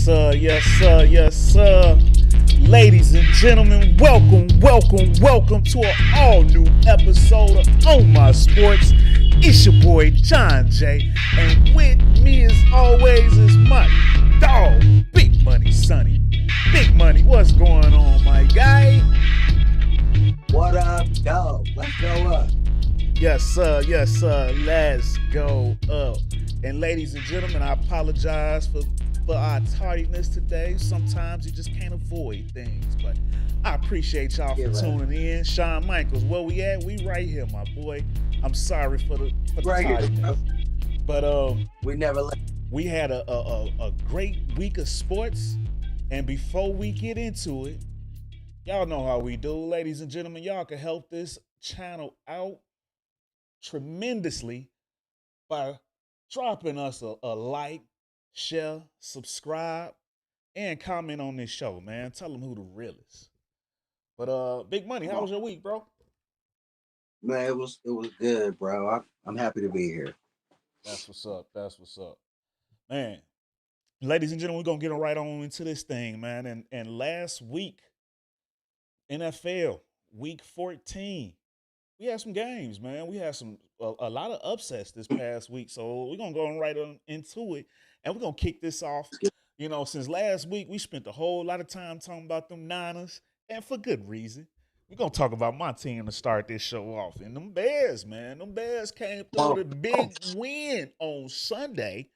sir, yes, sir, yes, sir. Ladies and gentlemen, welcome to an all-new episode of On My Sports. It's your boy, John J. And with me, as always, is my dog, Big Money Sonny. Big Money, what's going on, my guy? What up, dog? Let's go up. Yes, sir, let's go up. And ladies and gentlemen, I apologize for our tardiness today. Sometimes you just can't avoid things, but I appreciate y'all for tuning in. Shawn Michaels, where we at? We right here, my boy. I'm sorry for the tardiness. But we had a great week of sports, and before we get into it, y'all know how we do. Ladies and gentlemen, y'all can help this channel out tremendously by dropping us a like, share, subscribe, and comment on this show, man. Tell them who the real is. But Big Money, how was your week, bro? Man, it was good, bro. I'm happy to be here. That's what's up. Man, ladies and gentlemen, we're gonna get right on into this thing, man. And last week, NFL week 14, we had some games, man. We had a lot of upsets this past week, so we're gonna go right on into it, and we're gonna kick this off. You know, since last week we spent a whole lot of time talking about them Niners, and for good reason. We're gonna talk about my team to start this show off, and them Bears, man. Them Bears came through with a big win on Sunday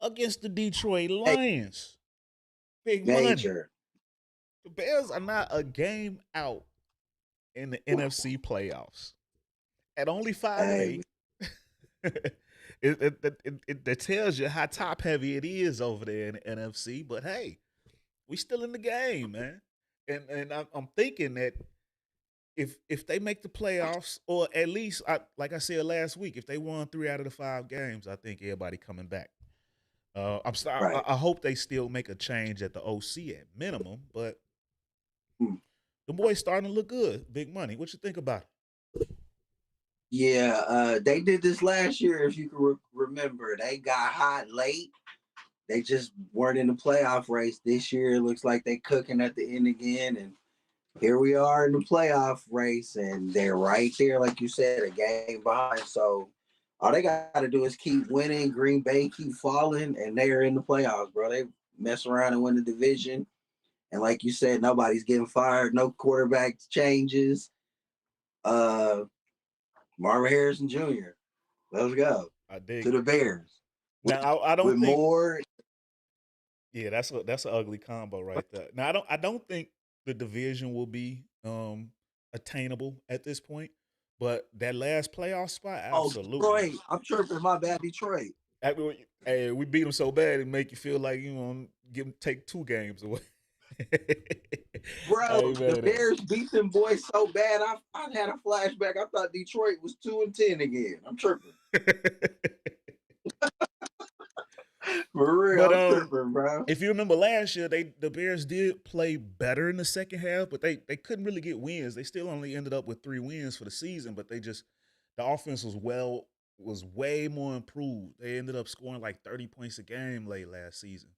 against the Detroit Lions. Big Major. money. The Bears are not a game out in the NFC playoffs. At only 5-8, it tells you how top heavy it is over there in the NFC. But hey, we still in the game, man. And I'm thinking that if they make the playoffs, or at least like I said last week, if they won 3 out of the 5 games, I think everybody coming back. I hope they still make a change at the OC at minimum, but the boys starting to look good. Big Money. What you think about it? Yeah, they did this last year, if you can remember. They got hot late. They just weren't in the playoff race. This year, it looks like they cooking at the end again, and here we are in the playoff race, and they're right there, like you said, a game behind. So all they got to do is keep winning. Green Bay keep falling, and they are in the playoffs, bro. They mess around and win the division. And like you said, nobody's getting fired. No quarterback changes. Marvin Harrison Jr. Let's go. I dig to the Bears. Now I don't with think more. Yeah, that's an ugly combo right there. Now I don't think the division will be attainable at this point, but that last playoff spot, absolutely. Detroit. I'm tripping. My bad, Detroit. Hey, we beat them so bad it make you feel like take 2 games away. Bro, the Bears beat them boys so bad. I had a flashback. I thought Detroit was 2-10 again. I'm tripping. For real, I'm tripping, bro. If you remember last year, the Bears did play better in the second half, but they couldn't really get wins. They still only ended up with 3 wins for the season, but the offense was way more improved. They ended up scoring like 30 points a game late last season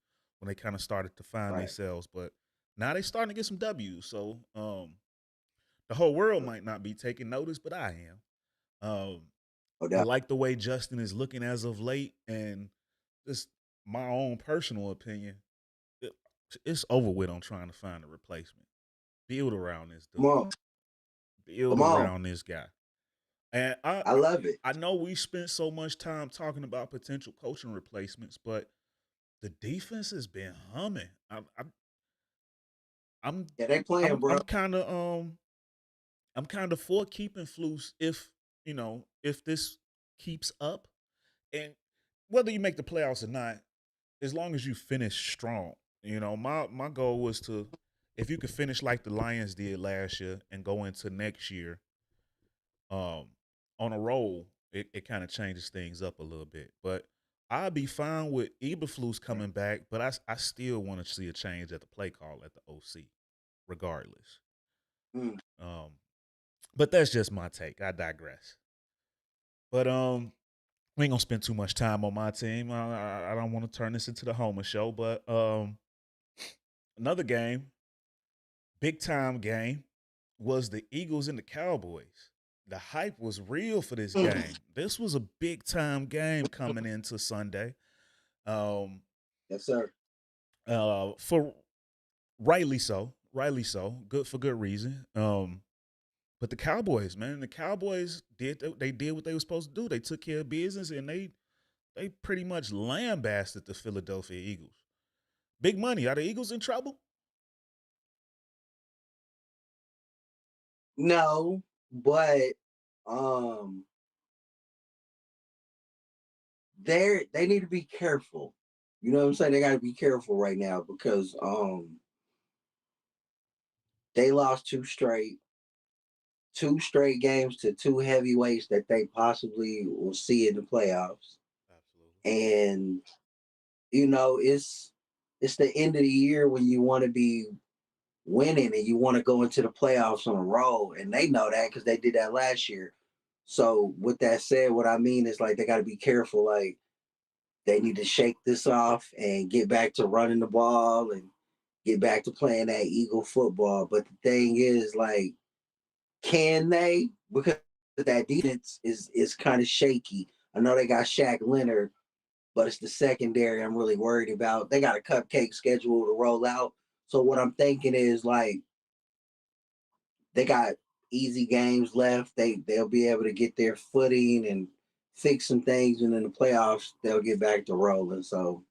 when they kind of started to find themselves. But now they're starting to get some W's. So the whole world might not be taking notice, but I am. I like the way Justin is looking as of late, and just my own personal opinion, it's over with on trying to find a replacement. Build around this dude. Build around this guy. And I love it. I know we spent so much time talking about potential coaching replacements, but the defense has been humming. They playing, bro. I'm kind of for keeping Flus if this keeps up, and whether you make the playoffs or not, as long as you finish strong. My goal was if you could finish like the Lions did last year and go into next year on a roll, it kind of changes things up a little bit. But I'd be fine with Eberflus coming back, but I still want to see a change at the play call at the OC, regardless. But that's just my take. I digress. But we ain't gonna spend too much time on my team. I don't want to turn this into the Homer show, but Another game, big time game, was the Eagles and the Cowboys. The hype was real for this game. This was a big time game coming into Sunday. Um, Yes, sir. for rightly so, good for good reason. But the Cowboys, man, the Cowboys did what they were supposed to do. They took care of business and they pretty much lambasted the Philadelphia Eagles. Big money. Are the Eagles in trouble? No, but um they need to be careful. You know what I'm saying? They gotta be careful right now because they lost two straight games to two heavyweights that they possibly will see in the playoffs. Absolutely. And it's the end of the year when you want to be winning and you want to go into the playoffs on a roll. And they know that because they did that last year. So with that said, what I mean is like they gotta be careful. Like they need to shake this off and get back to running the ball and get back to playing that Eagle football. But the thing is, like, can they? Because that defense is kind of shaky. I know they got Shaq Leonard, but it's the secondary I'm really worried about. They got a cupcake schedule to roll out. So what I'm thinking is like they got easy games left. They'll be able to get their footing and fix some things, and in the playoffs they'll get back to rolling. So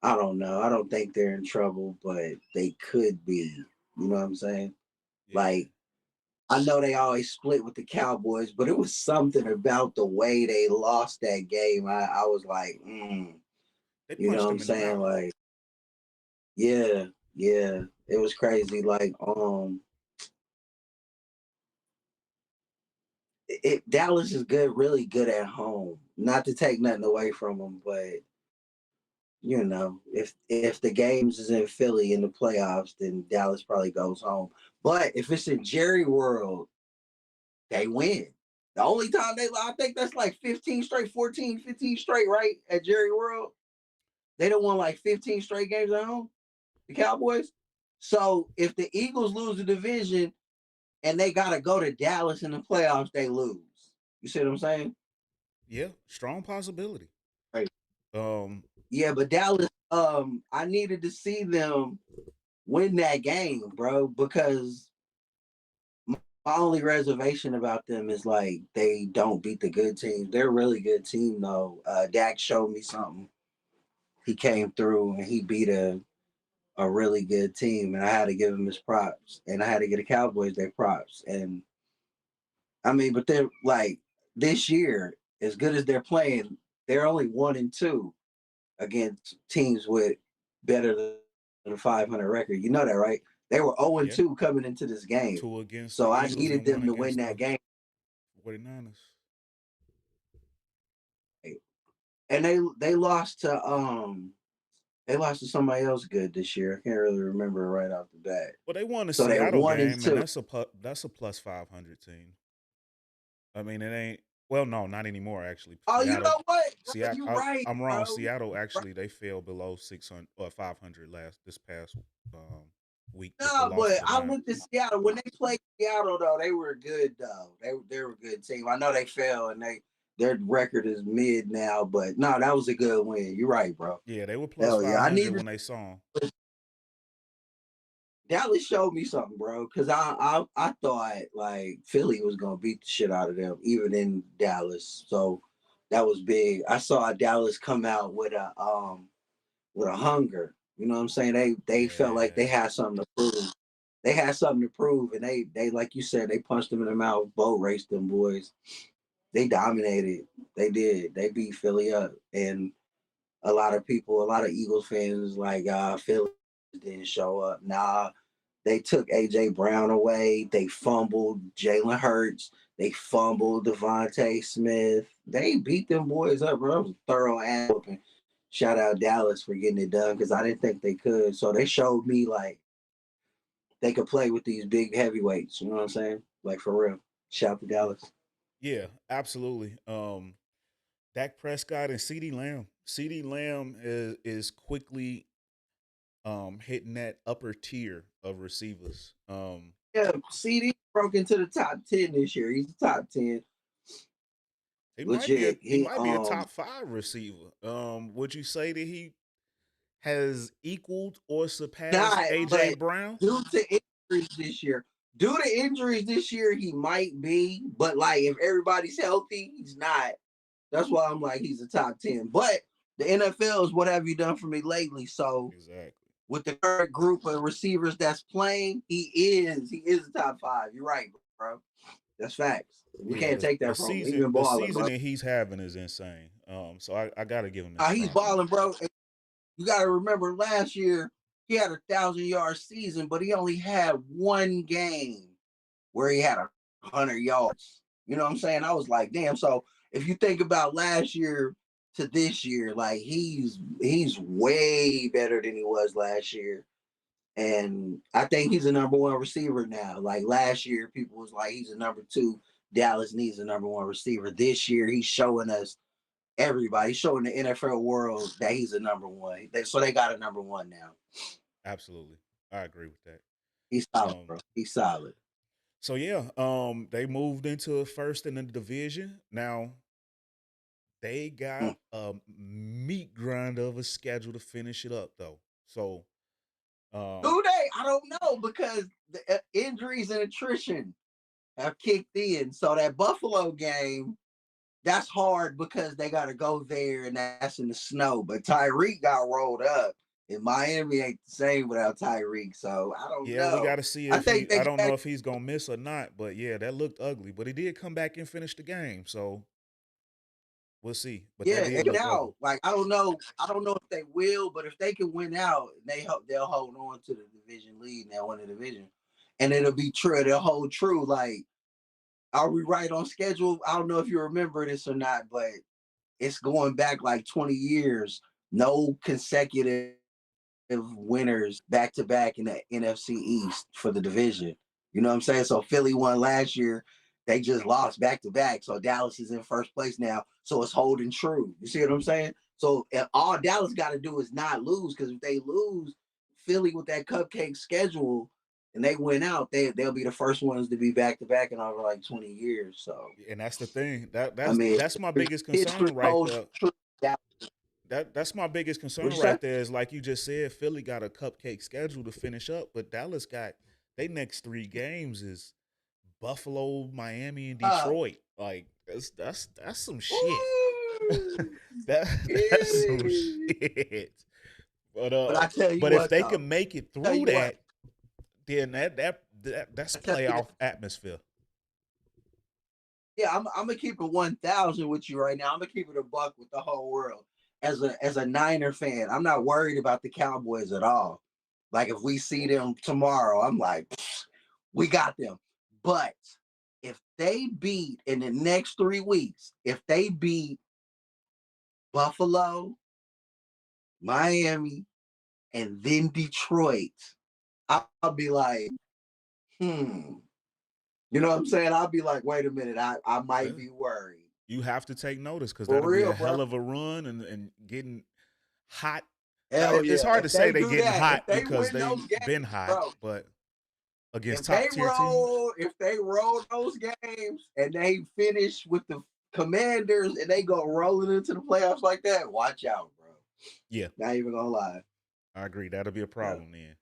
I don't know. I don't think they're in trouble, but they could be. You know what I'm saying? Yeah. Like I know they always split with the Cowboys, but it was something about the way they lost that game. I was like, They you know punched what him I'm in the saying? mouth. Like, yeah, yeah, it was crazy. Like, Dallas is good, really good at home. Not to take nothing away from them, but if the games is in Philly in the playoffs, then Dallas probably goes home. But if it's in Jerry World, they win. The only time I think that's like 15 straight, 14, 15 straight, right? At Jerry World. They don't won like 15 straight games at home, the Cowboys. So if the Eagles lose the division and they gotta go to Dallas in the playoffs, they lose. You see what I'm saying? Yeah, strong possibility. Right. Um, Yeah, but Dallas, I needed to see them win that game, bro, because my only reservation about them is like they don't beat the good teams. They're a really good team though. Dak showed me something. He came through and he beat a really good team, and I had to give him his props, and I had to give the Cowboys their props. And I mean, but they're like this year, as good as they're playing, they're only 1-2 against teams with better than a 500 record. You know that, right? They were yeah, 0-2 coming into this game. two against the So I Eagles needed and one them to win against that the game. 49ers. And they lost to somebody else good this year. I can't really remember right off the bat. Well, they won the So they're Seattle one and game, and two. that's a plus 500 team. I mean, it ain't. Well, no, not anymore. Actually, Oh, you know what? Bro, Seattle. you're right, I'm wrong. bro. Seattle Right. actually they fell below 600 or 500 this past week with the No, loss but to I them. went to Seattle. When they played Seattle, though, they were good, though. They were a good team. I know they fell and their record is mid now, but no, that was a good win. You're right, bro. Yeah, they were plus Hell yeah. I 500 need to when they saw him. Dallas showed me something, bro. Cause I thought like Philly was gonna beat the shit out of them, even in Dallas. So that was big. I saw Dallas come out with a hunger. You know what I'm saying? They felt like they Yeah, had something to prove. They had something to prove, and they like you said, they punched them in the mouth, boat raced them boys. They dominated. They did. They beat Philly up, and a lot of Eagles fans like Philly didn't show up. Nah, they took AJ Brown away. They fumbled Jalen Hurts. They fumbled Devontae Smith. They beat them boys up, bro. It was a thorough ass whooping. Shout out Dallas for getting it done because I didn't think they could. So they showed me like they could play with these big heavyweights. You know what I'm saying? Like for real. Shout out to Dallas. yeah, absolutely. Dak Prescott and CeeDee Lamb. CeeDee Lamb is quickly hitting that upper tier of receivers. Yeah, CD broke into the top 10 this year. He's the top 10. Legit. He might be a top 5 receiver. Would you say that he has equaled or surpassed not, AJ but Brown? due to injuries this year, he might be. But like, if everybody's healthy, he's not. That's why I'm like, he's a top 10. But the NFL is what have you done for me lately? So Exactly. with the current group of receivers that's playing, he is a top 5. You're right, bro. That's facts. We can't take that from him. He's been balling, the season bro. that he's having is insane. So I gotta give him He's balling, bro. You got to remember last year he had 1,000-yard season, but he only had one game where he had 100 yards. You know what I'm saying? I was like, damn. So if you think about last year to this year, like he's way better than he was last year. And I think he's a number 1 receiver now. Like last year, people was like, he's a number 2. Dallas needs a number 1 receiver. This year, he's showing us everybody, showing the NFL world that he's a number 1. So they got a number 1 now. Absolutely. I agree with that. He's solid, bro. He's solid. So yeah, they moved into first in the division. Now they got a meat grinder of a schedule to finish it up though. So do they? I don't know, because the injuries and attrition have kicked in. So that Buffalo game, that's hard because they got to go there and that's in the snow. But Tyreek got rolled up, and Miami ain't the same without Tyreek. So I don't know. Yeah, we got to see if I don't know if he's gonna miss or not. But yeah, that looked ugly. But he did come back and finish the game. So we'll see. But yeah, and now, like I don't know if they will, but if they can win out, they'll hold on to the division lead and they'll win the division, and it'll be true. They'll hold true. Like, are we right on schedule? I don't know if you remember this or not, but it's going back like 20 years. No consecutive winners back to back in the NFC East for the division. You know what I'm saying? So Philly won last year. They just lost back to back. So Dallas is in first place now. So it's holding true. You see what I'm saying? So all Dallas got to do is not lose, because if they lose, Philly with that cupcake schedule and they win out, they'll be the first ones to be back to back in over like 20 years. So, and that's the thing. That's my biggest concern right there. That's my biggest concern right there is, like you just said, Philly got a cupcake schedule to finish up, but Dallas got their next 3 games is Buffalo, Miami, and Detroit. Like that's some shit. That's some shit. But I tell you but if they can make it through that, then that's playoff atmosphere. Yeah, I'm gonna keep it 1,000 with you right now. I'm gonna keep it a buck with the whole world. As a Niner fan, I'm not worried about the Cowboys at all. Like, if we see them tomorrow, I'm like, we got them. But if they beat in the next 3 weeks, if they beat Buffalo, Miami, and then Detroit, I'll be like, You know what I'm saying? I'll be like, wait a minute, I might be worried. You have to take notice, because that'll be a hell of a run and getting hot. It's hard to say they're getting hot because they've been hot, but against top tier teams. If they roll those games and they finish with the Commanders and they go rolling into the playoffs like that, watch out, bro. Yeah. Not even gonna lie. I agree. That'll be a problem then.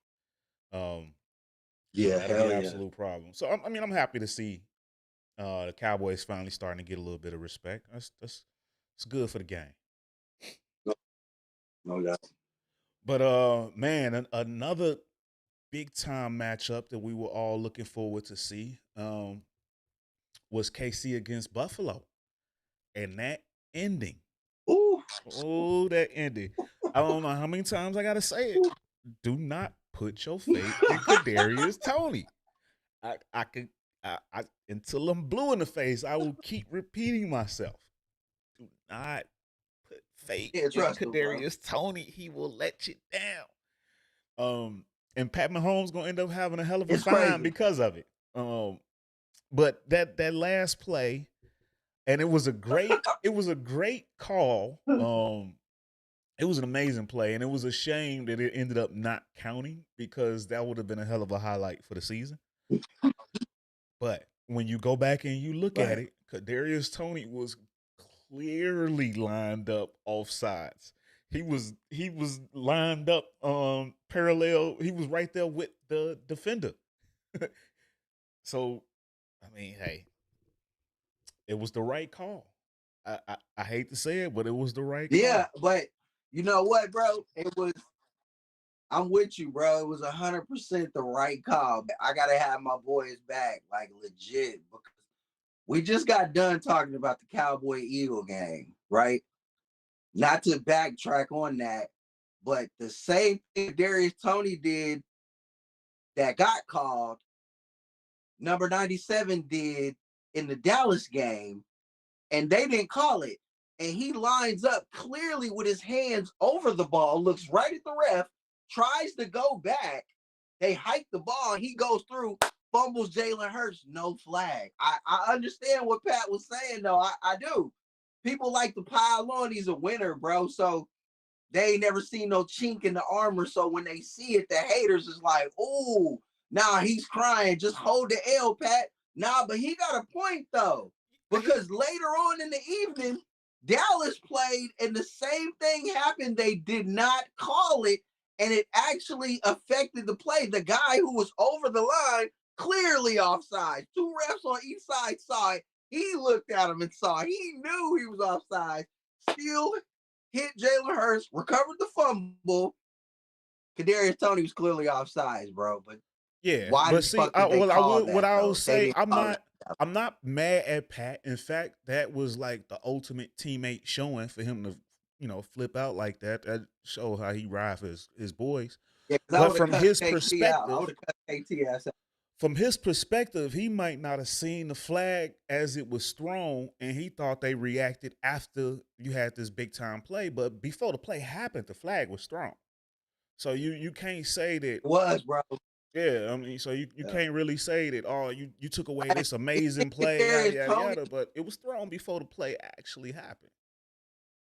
Yeah, that'll be an absolute problem. So I mean, I'm happy to see the Cowboys finally starting to get a little bit of respect. It's good for the game. No doubt. But man, another big time matchup that we were all looking forward to see was KC against Buffalo, and that ending. Oh, that ending. I don't know how many times I gotta say it. Do not put your faith in Kadarius Toney. I until I'm blue in the face, I will keep repeating myself. Do not put faith in Kadarius Toney. He will let you down. And Pat Mahomes gonna end up having a hell of a time because of it. But that last play, and it was a great call. It was an amazing play, and it was a shame that it ended up not counting because that would have been a hell of a highlight for the season. But when you go back and you look at Right. it, Kadarius Toney was clearly lined up off sides. He was lined up parallel. He was right there with the defender. So, I mean, hey, it was the right call. I hate to say it, but it was the right Yeah, call. but you know what, bro? It was. I'm with you, bro. It was 100% the right call. I gotta have my boys back, like legit, because we just got done talking about the Cowboy Eagle game, right? Not to backtrack on that, but the same thing Darius Toney did that got called, number 97 did in the Dallas game, and they didn't call it. And he lines up clearly with his hands over the ball, looks right at the ref, tries to go back. They hike the ball, and he goes through, fumbles Jalen Hurts, no flag. I understand what Pat was saying, though. I do. People like to pile on. He's a winner, bro. So they ain't never seen no chink in the armor. So when they see it, the haters is like, oh, nah, he's crying. Just hold the L, Pat. Nah, but he got a point, though. Because later on in the evening, Dallas played and the same thing happened. They did not call it, and it actually affected the play. The guy who was over the line, clearly offside. Two refs on each side saw it. He looked at him and saw it. He knew he was offside. Still hit Jalen Hurts, recovered the fumble. Kadarius Toney was clearly offsides, bro. But Yeah, why but the see, fuck did they I call would what that, I will though? They say, didn't call it. I'm not mad at Pat. In fact, that was like the ultimate teammate showing for him to, flip out like that. That show how he ride for his boys. Yeah, because I But would have cut KT out. I would have cut KT ass out. from his perspective, he might not have seen the flag as it was thrown, and he thought they reacted after you had this big time play. But before the play happened, the flag was thrown. So you can't say that. It was, bro. Yeah, I mean, so you Yeah. can't really say that, oh, you took away Hey, this amazing play, yada Kadarius yada Toney. yada, but it was thrown before the play actually happened.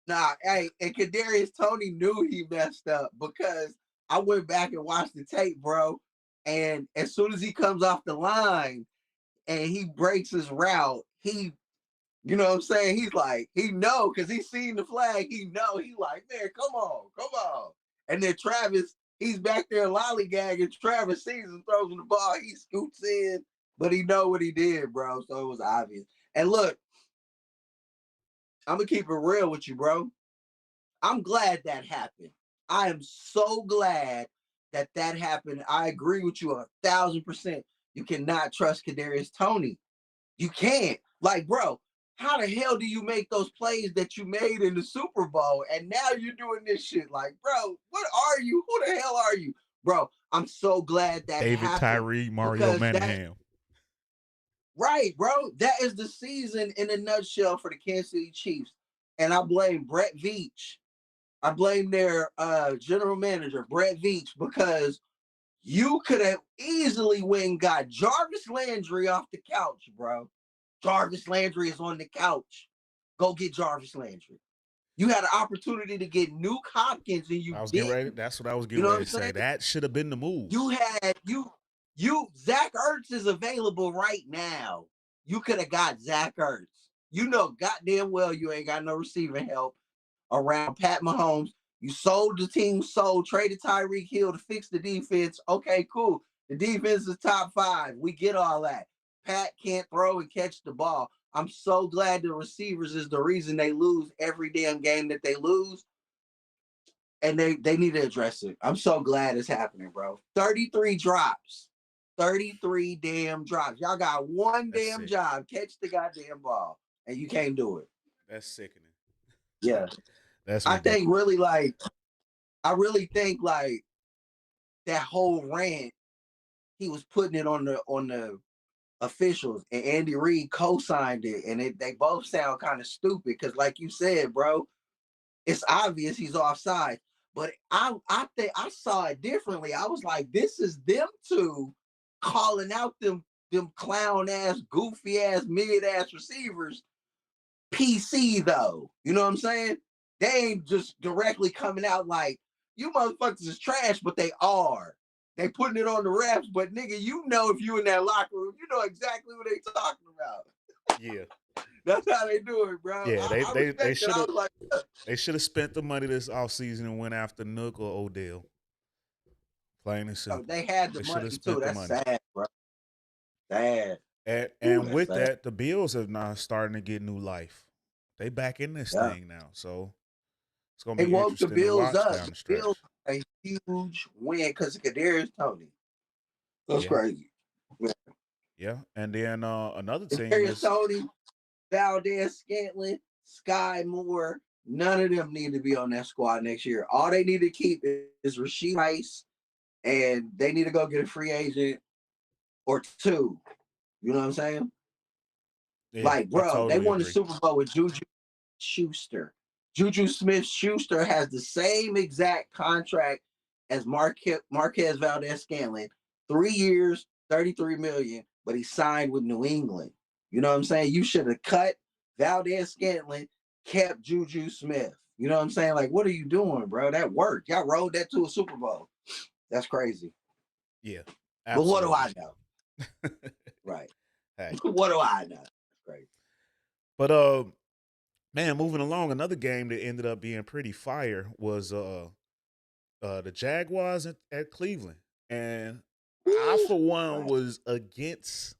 Nah, hey, and Kadarius Toney knew he messed up because I went back and watched the tape, bro. And as soon as he comes off the line and he breaks his route, you know what I'm saying? He's like, he know because he's seen the flag. He know. He like, man, come on, come on. And then Travis, he's back there lollygagging. Travis sees and throws him the ball. He scoots in, but he know what he did, bro. So it was obvious. And look, I'm gonna keep it real with you, bro. I'm glad that happened. I am so glad that that happened. I agree with you 1,000%. You cannot trust Kadarius Toney. You can't. Like, bro, how the hell do you make those plays that you made in the Super Bowl? And now you're doing this shit. Like, bro, what are you? Who the hell are you? Bro, I'm so glad that David happened. Tyree, Mario Because Manningham. right, bro. That is the season in a nutshell for the Kansas City Chiefs. And I blame Brett Veach. I blame their general manager, Brett Veach, because you could have easily went and got Jarvis Landry off the couch, bro. Jarvis Landry is on the couch. Go get Jarvis Landry. You had an opportunity to get Nuke Hopkins and you I was getting didn't. ready. That's what I was You getting know what ready I'm to say. saying? That should have been the move. You had Zach Ertz is available right now. You could have got Zach Ertz. You know goddamn well you ain't got no receiving help around Pat Mahomes. You sold the team, traded Tyreek Hill to fix the defense. Okay, cool. The defense is top 5. We get all that. Pat can't throw and catch the ball. I'm so glad the receivers is the reason they lose every damn game that they lose. And they need to address it. I'm so glad it's happening, bro. 33 drops. 33 damn drops. Y'all got one That's damn sick. job. Catch the goddamn ball. And you can't do it. That's sickening. Yeah. That's I ridiculous. really think like that whole rant, he was putting it on the officials, and Andy Reid co-signed it, and they both sound kind of stupid because, like you said, bro, it's obvious he's offside. But I think I saw it differently. I was like, this is them two calling out them clown ass, goofy ass, mid ass receivers. PC though, you know what I'm saying? They ain't just directly coming out like, you motherfuckers is trash, but they are. They putting it on the refs, but nigga, you know if you in that locker room, you know exactly what they talking about. Yeah. That's how they do it, bro. Yeah, I respect it. I was like, they should have spent the money this offseason and went after Nook or Odell. Plain and simple. they had the They should have money spent too. the That's money. sad, bro. Sad. Ooh, And that's with sad. that, the Bills have now starting to get new life. They back in this Yeah. thing now, so it's gonna They be woke the interesting to Bills watch up. down the The stretch. Bills a huge win because of Kadarius Toney. That's Yeah. crazy. Yeah, and then another team Kadarius is Toney, 𝑒'Valdez-Scantling, Sky Moore. None of them need to be on that squad next year. All they need to keep is Rashee Rice, and they need to go get a free agent or two. You know what I'm saying? yeah, Like, I bro, they totally won the agree. Super Bowl with Juju Schuster. Juju Smith-Schuster has the same exact contract as Marquez Valdez-Scantling. 3 years, $33 million, but he signed with New England. You know what I'm saying? You should have cut Valdez-Scantling, kept Juju Smith. You know what I'm saying? Like, what are you doing, bro? That worked. Y'all rode that to a Super Bowl. That's crazy. Yeah, But what absolutely. do I know? Right. Hey. What do I know? That's crazy. But man, moving along, another game that ended up being pretty fire was the Jaguars at Cleveland, and I for one was against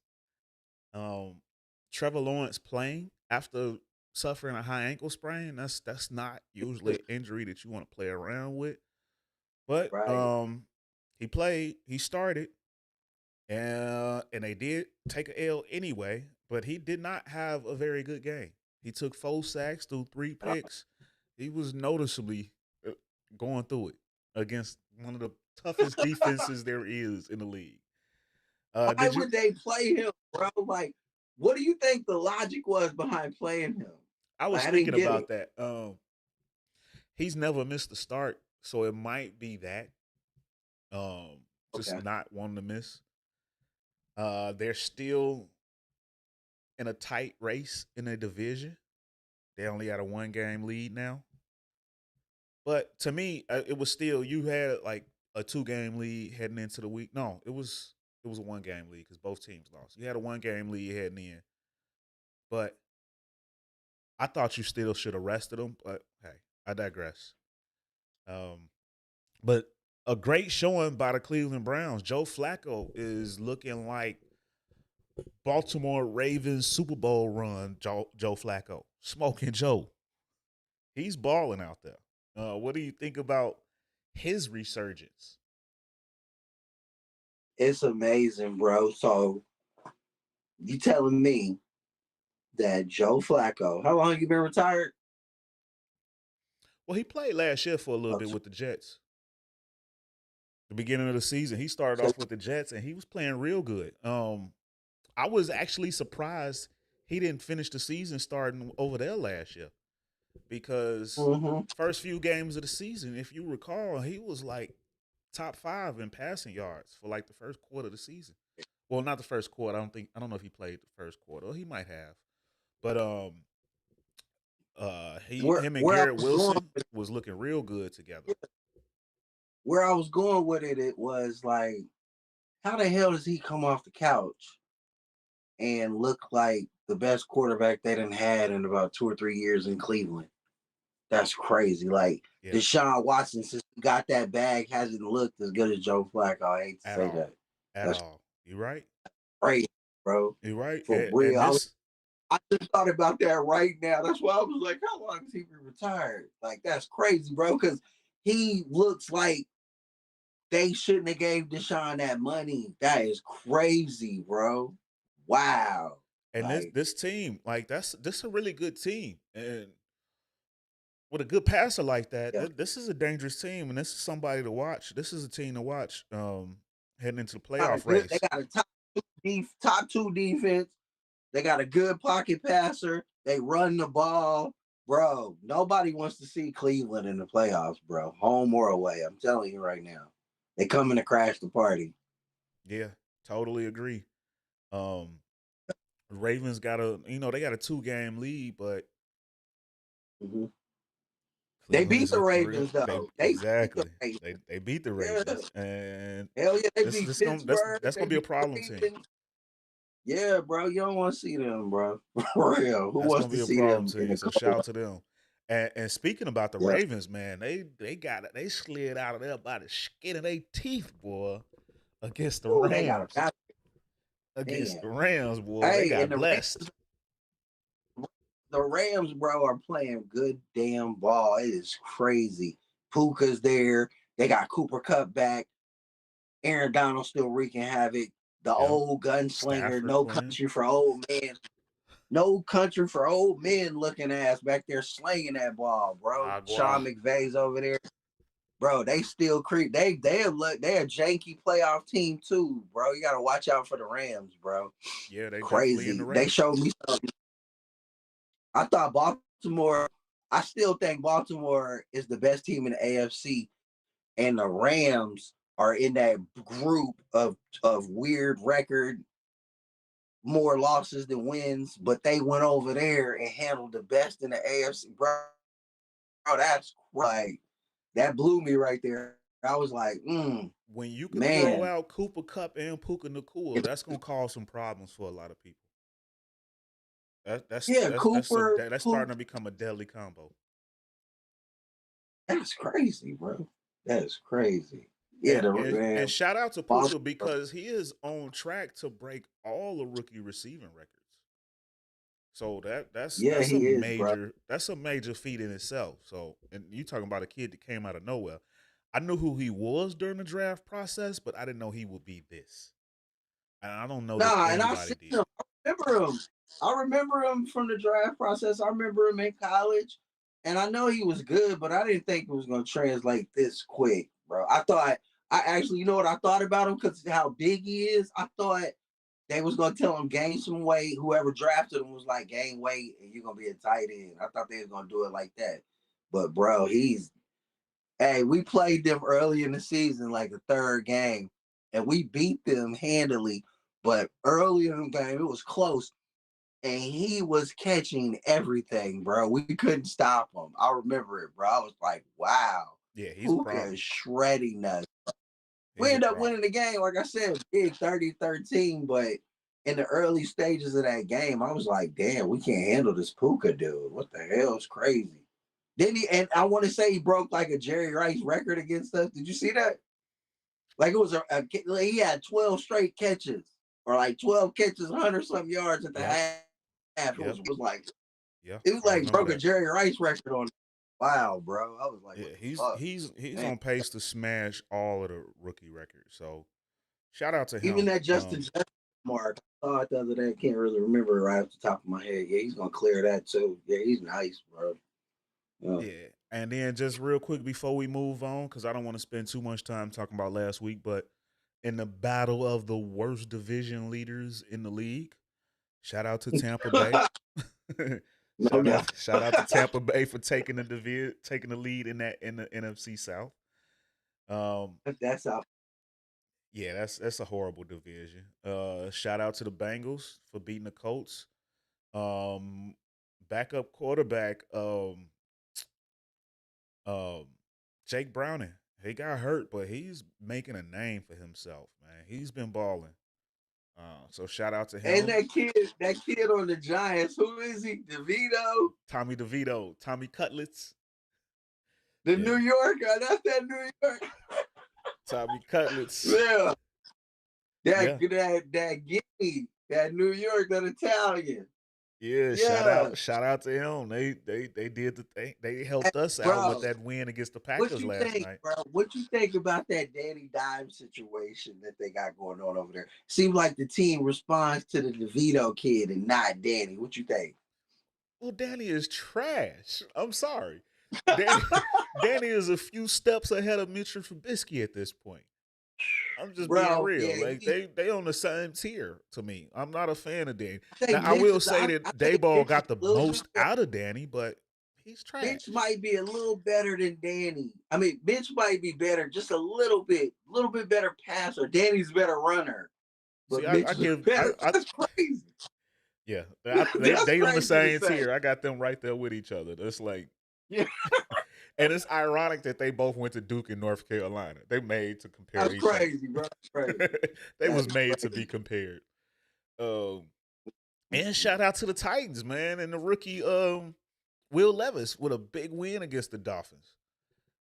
Trevor Lawrence playing after suffering a high ankle sprain. That's not usually an injury that you want to play around with. But he played, he started, and they did take a L anyway, but he did not have a very good game. He took 4 sacks, threw 3 picks. He was noticeably going through it against one of the toughest defenses there is in the league. Why would they play him, bro? Like, what do you think the logic was behind playing him? I was I thinking didn't get about it. that. He's never missed a start, so it might be that. Just Okay. not wanting to miss. They're still in a tight race in the division. They only got a 1-game lead now. But to me, it was still, you had like a 2-game lead heading into the week. No, it was a 1-game lead because both teams lost. You had a 1-game lead heading in, but I thought you still should have rested them. But hey, I digress. But a great showing by the Cleveland Browns. Joe Flacco is looking like Baltimore Ravens Super Bowl run Joe Flacco. Smoking Joe. He's balling out there. What do you think about his resurgence? It's amazing, bro. So you telling me that Joe Flacco, how long you been retired? Well, he played last year for a little bit with the Jets. The beginning of the season, he started off with the Jets, and he was playing real good. I was actually surprised he didn't finish the season starting over there last year because first few games of the season, if you recall, he was like top 5 in passing yards for like the first quarter of the season. Well, not the first quarter. I don't know if he played the first quarter. Or he might have. But him and Garrett Wilson was looking real good together. Where I was going with it, it was like, how the hell does he come off the couch and look like the best quarterback they done had in about 2 or 3 years in Cleveland? That's crazy. Like, Deshaun Watson, since he got that bag, hasn't looked as good as Joe Flacco. I hate to say that. At all. You're right. Crazy, bro. You're right. For real. I just thought about that right now. That's why I was like, how long has he been retired? Like, that's crazy, bro, because he looks like they shouldn't have gave Deshaun that money. That is crazy, bro. Wow. And like, this team, like this is a really good team. And with a good passer like that, this is a dangerous team, and this is somebody to watch. This is a team to watch heading into the playoff race. They got a top 2 defense. They got a good pocket passer. They run the ball. Bro, nobody wants to see Cleveland in the playoffs, bro. Home or away. I'm telling you right now. They coming to crash the party. Yeah, totally agree. Ravens got they got a 2-game lead, but They Cleveland beat is the a real. Ravens They though. They beat the exactly. Ravens. They beat the Yeah. Ravens, and Hell yeah, they this beat this gonna Pittsburgh. that's They gonna be a beat problem team. Ravens. Yeah, bro. You don't want to see them, bro. For real. Who That's wants gonna to be a see problem them in team. the So shout cold? out to them. And speaking about the Yeah. Ravens, man, they got it. They slid out of there by the skin of their teeth, boy, against the Ooh, they got Rams. a Against man. the Rams, boy, they Hey, and got blessed. the Rams, bro, are playing good damn ball. It is crazy. Puka's there. They got Cooper Cup back. Aaron Donald still wreaking havoc. The Yep. old gunslinger, Stafford no playing. country for old men. No country for old men looking ass back there slinging that ball, bro. Agua. Sean McVay's over there. Bro, they still creep. They look they're a janky playoff team too, bro. You gotta watch out for the Rams, bro. Yeah, they definitely in the Crazy. They race. showed me something. I thought Baltimore, I still think Baltimore is the best team in the AFC, and the Rams are in that group of weird record, more losses than wins, but they went over there and handled the best in the AFC, bro. That's right. That blew me right there. I was like, When you can throw man. out Cooper Cup and Puka Nakua, that's gonna cause some problems for a lot of people. That, that's Yeah, that's that's a Cooper, that's starting Cooper. to become a deadly combo. That's crazy, bro. That is crazy. Yeah, And the and, man. and shout out to Puka Baltimore. because he is on track to break all the rookie receiving records. So that's Yeah, that's a he is, bro. major feat in itself. So and you talking about a kid that came out of nowhere. I knew who he was during the draft process, but I didn't know he would be this. And I don't know that Nah, and I anybody seen did. him. I remember him. I remember him from the draft process. I remember him in college, and I know he was good, but I didn't think it was going to translate this quick, bro. I actually, you know what I thought about him because how big he is. I thought they was going to tell him gain some weight. Whoever drafted him was like gain weight, and you're going to be a tight end. I thought they was going to do it like that, but bro, hey, we played them early in the season, like the third game, and we beat them handily. But early in the game, it was close, and he was catching everything, bro. We couldn't stop him. I remember it, bro. I was like, wow, Yeah, he's a Puka problem. is shredding us. We He's a ended up problem. winning the game, like I said, big 30-13, but in the early stages of that game, I was like, damn, we can't handle this Puka dude. What the hell is crazy? Didn't he? And I want to say he broke like a Jerry Rice record against us. Did you see that? Like it was he had 12 straight catches or like 12 catches, 100 something yards at the Yep. half. It Yep. Yeah, it was I like remember broke a that. Jerry Rice record on. Wow, bro. I was like, Yeah, what the he's fuck? he's he's Man. on pace to smash all of the rookie records. So shout out to Even him. that Justin mark, I saw it the other day. I can't really remember it right off the top of my head. Yeah, he's gonna clear that too. Yeah, he's nice, bro. Yeah. Yeah. And then just real quick before we move on, because I don't want to spend too much time talking about last week, but in the battle of the worst division leaders in the league, shout out to Tampa Bay. No doubt. Shout out to Tampa Bay for taking the lead in the NFC South. That's how. Yeah, that's a horrible division. Shout out to the Bengals for beating the Colts. Um, backup quarterback, um, Jake Browning. He got hurt, but he's making a name for himself, man. He's been balling. So shout out to And him. that kid on the Giants, who is he? DeVito? Tommy DeVito, Tommy Cutlets. The Yeah, New Yorker. That's that New York. Tommy Cutlets. Yeah. Yeah, That Guinea, that New York, that Italian. yeah. Yeah. Shout out to him. They did the thing. They helped us out with Bro, that win against the what Packers you last think, night. bro? What you think about that Danny Dimes situation that they got going on over there? Seems like the team responds to the DeVito kid and not Danny. What you think? Well, Danny is trash. I'm sorry. Danny Danny is a few steps ahead of Mitchell Trubisky at this point. I'm just being Bro, real. yeah, Like they on the same tier to me. I'm not a fan of Danny. Now I will say I that think Dayball Mitch is got the a little bit most out of Danny, but he's Mitch trash. might be a little better than Danny. I mean, Mitch might be better, just a little bit better passer. Danny's a better runner, See, but I Mitch is give better. That's crazy. yeah, That's they on the crazy to same say. tier. I got them right there with each other. That's like Yeah. And it's ironic that they both went to Duke in North Carolina. They made to compare That's each other. crazy, bro. That's crazy. They was That's made to be crazy. compared. And shout out to the Titans, man, and the rookie Will Levis with a big win against the Dolphins.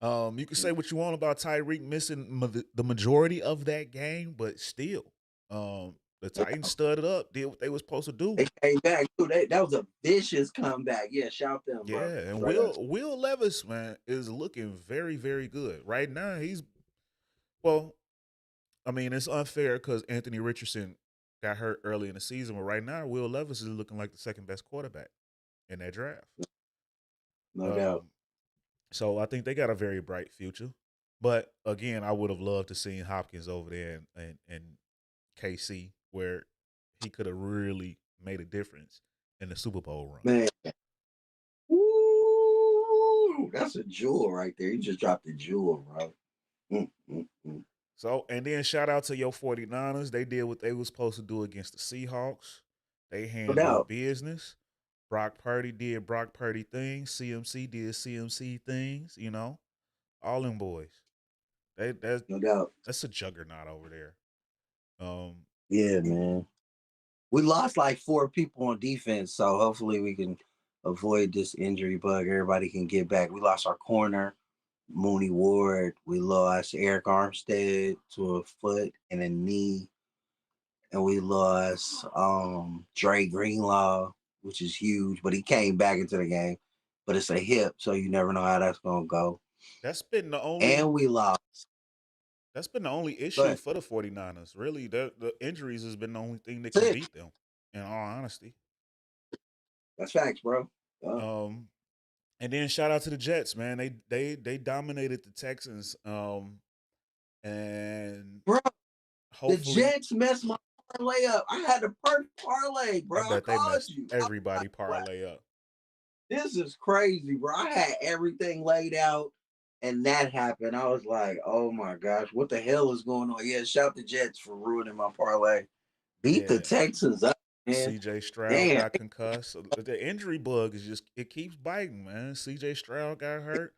You can say what you want about Tyreek missing the majority of that game, but still, the Titans studded up, did what they were supposed to do. They came back too. That was a vicious comeback. Yeah, shout them, Yeah, bro. and Straight up. Will Levis, man, is looking very, very good right now. I mean, it's unfair because Anthony Richardson got hurt early in the season, but right now, Will Levis is looking like the second best quarterback in that draft. No doubt. Um, so I think they got a very bright future. But again, I would have loved to see Hopkins over there in KC where he could have really made a difference in the Super Bowl run. Man. Ooh, that's a jewel right there. You just dropped a jewel, bro. Mm. So, and then shout out to your 49ers. They did what they were supposed to do against the Seahawks. They No handled doubt. business. Brock Purdy did Brock Purdy things. CMC did CMC things, all them boys. No doubt. That's a juggernaut over there. Yeah, man. We lost like 4 people on defense, so hopefully we can avoid this injury bug. Everybody can get back. We lost our corner, Mooney Ward. We lost Eric Armstead to a foot and a knee. And we lost Dre Greenlaw, which is huge, but he came back into the game. But it's a hip, so you never know how that's gonna go. That's been the And only we lost. That's been the only issue But for the 49ers. Really, the injuries has been the only thing that that's can it. beat them, in all honesty. That's facts, bro. And then shout out to the Jets, man. They dominated the Texans. And Bro, the hopefully, Jets messed my parlay up. I had the perfect parlay, I bro. I bet they called messed you. everybody parlay up. This is crazy, bro. I had everything laid out, and that happened. I was like, oh my gosh, what the hell is going on? Yeah, shout the Jets for ruining my parlay. Beat the Yeah. Texans up, man. CJ Stroud Damn. got concussed. The injury bug is just it keeps biting, man. CJ Stroud got hurt.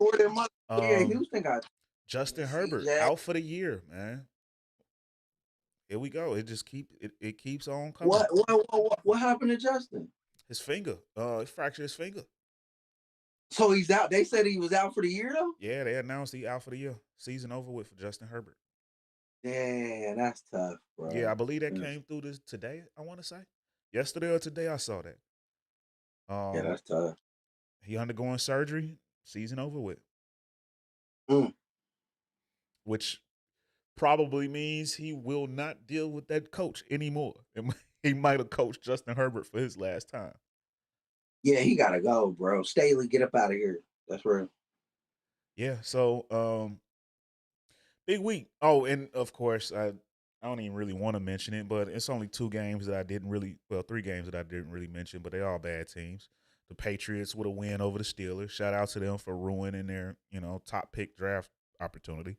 Yeah, Houston got Justin Herbert CJ. out for the year, man. Here we go. It keeps on coming. What happened to Justin? His finger. He fractured his finger. So he's out. They said he was out for the year though? Yeah, they announced he out for the year. Season over with for Justin Herbert. Damn, that's tough, bro. Yeah, I believe that came through this today, I want to say. Yesterday or today I saw that. Yeah, that's tough. He undergoing surgery, season over with. Which probably means he will not deal with that coach anymore. He might have coached Justin Herbert for his last time. Yeah, he gotta go, bro. Staley, get up out of here. That's real. Yeah, so big week. Oh, and of course, I don't even really want to mention it, but it's only 3 games that I didn't really mention, but they're all bad teams. The Patriots with a win over the Steelers. Shout out to them for ruining their, top pick draft opportunity.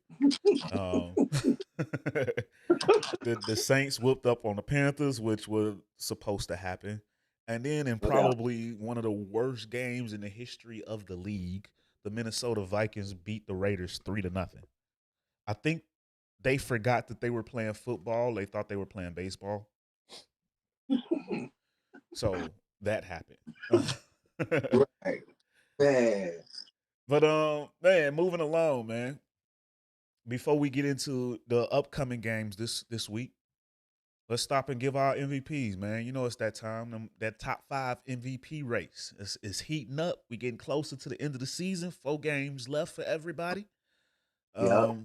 The Saints whooped up on the Panthers, which was supposed to happen. And then in probably one of the worst games in the history of the league, the Minnesota Vikings beat the Raiders 3-0. I think they forgot that they were playing football. They thought they were playing baseball. So that happened. Right. Man. But man, moving along, man. Before we get into the upcoming games this week, let's stop and give our MVPs, man. You know it's that time. That top 5 MVP race is heating up. We getting closer to the end of the season. 4 games left for everybody. Yeah.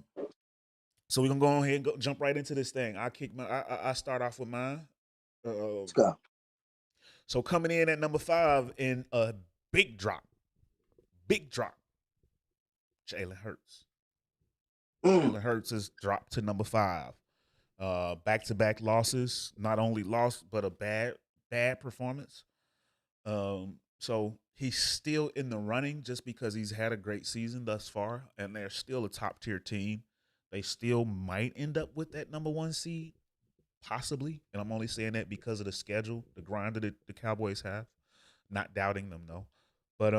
So we're gonna go ahead and jump right into this thing. I start off with mine. Let's go. So coming in at number 5 in a big drop, Jalen Hurts. Jalen Hurts has dropped to number 5. Back-to-back losses, not only lost, but a bad performance. So he's still in the running just because he's had a great season thus far, and they're still a top-tier team. They still might end up with that number 1 seed, possibly. And I'm only saying that because of the schedule, the grind that the Cowboys have. Not doubting them, though. But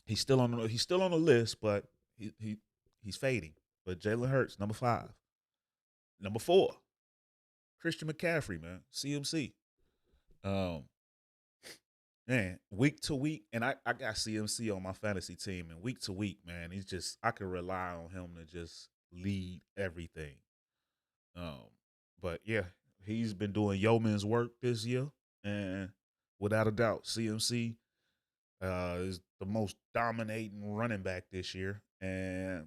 He's still on the list, but he's fading. But Jalen Hurts, number 5. Number 4, Christian McCaffrey, man, CMC. Um, Man, week to week, and I got CMC on my fantasy team, and week to week, man, he's just I can rely on him to just lead everything. Um, but yeah, he's been doing yeoman's work this year, and without a doubt, CMC is the most dominating running back this year, and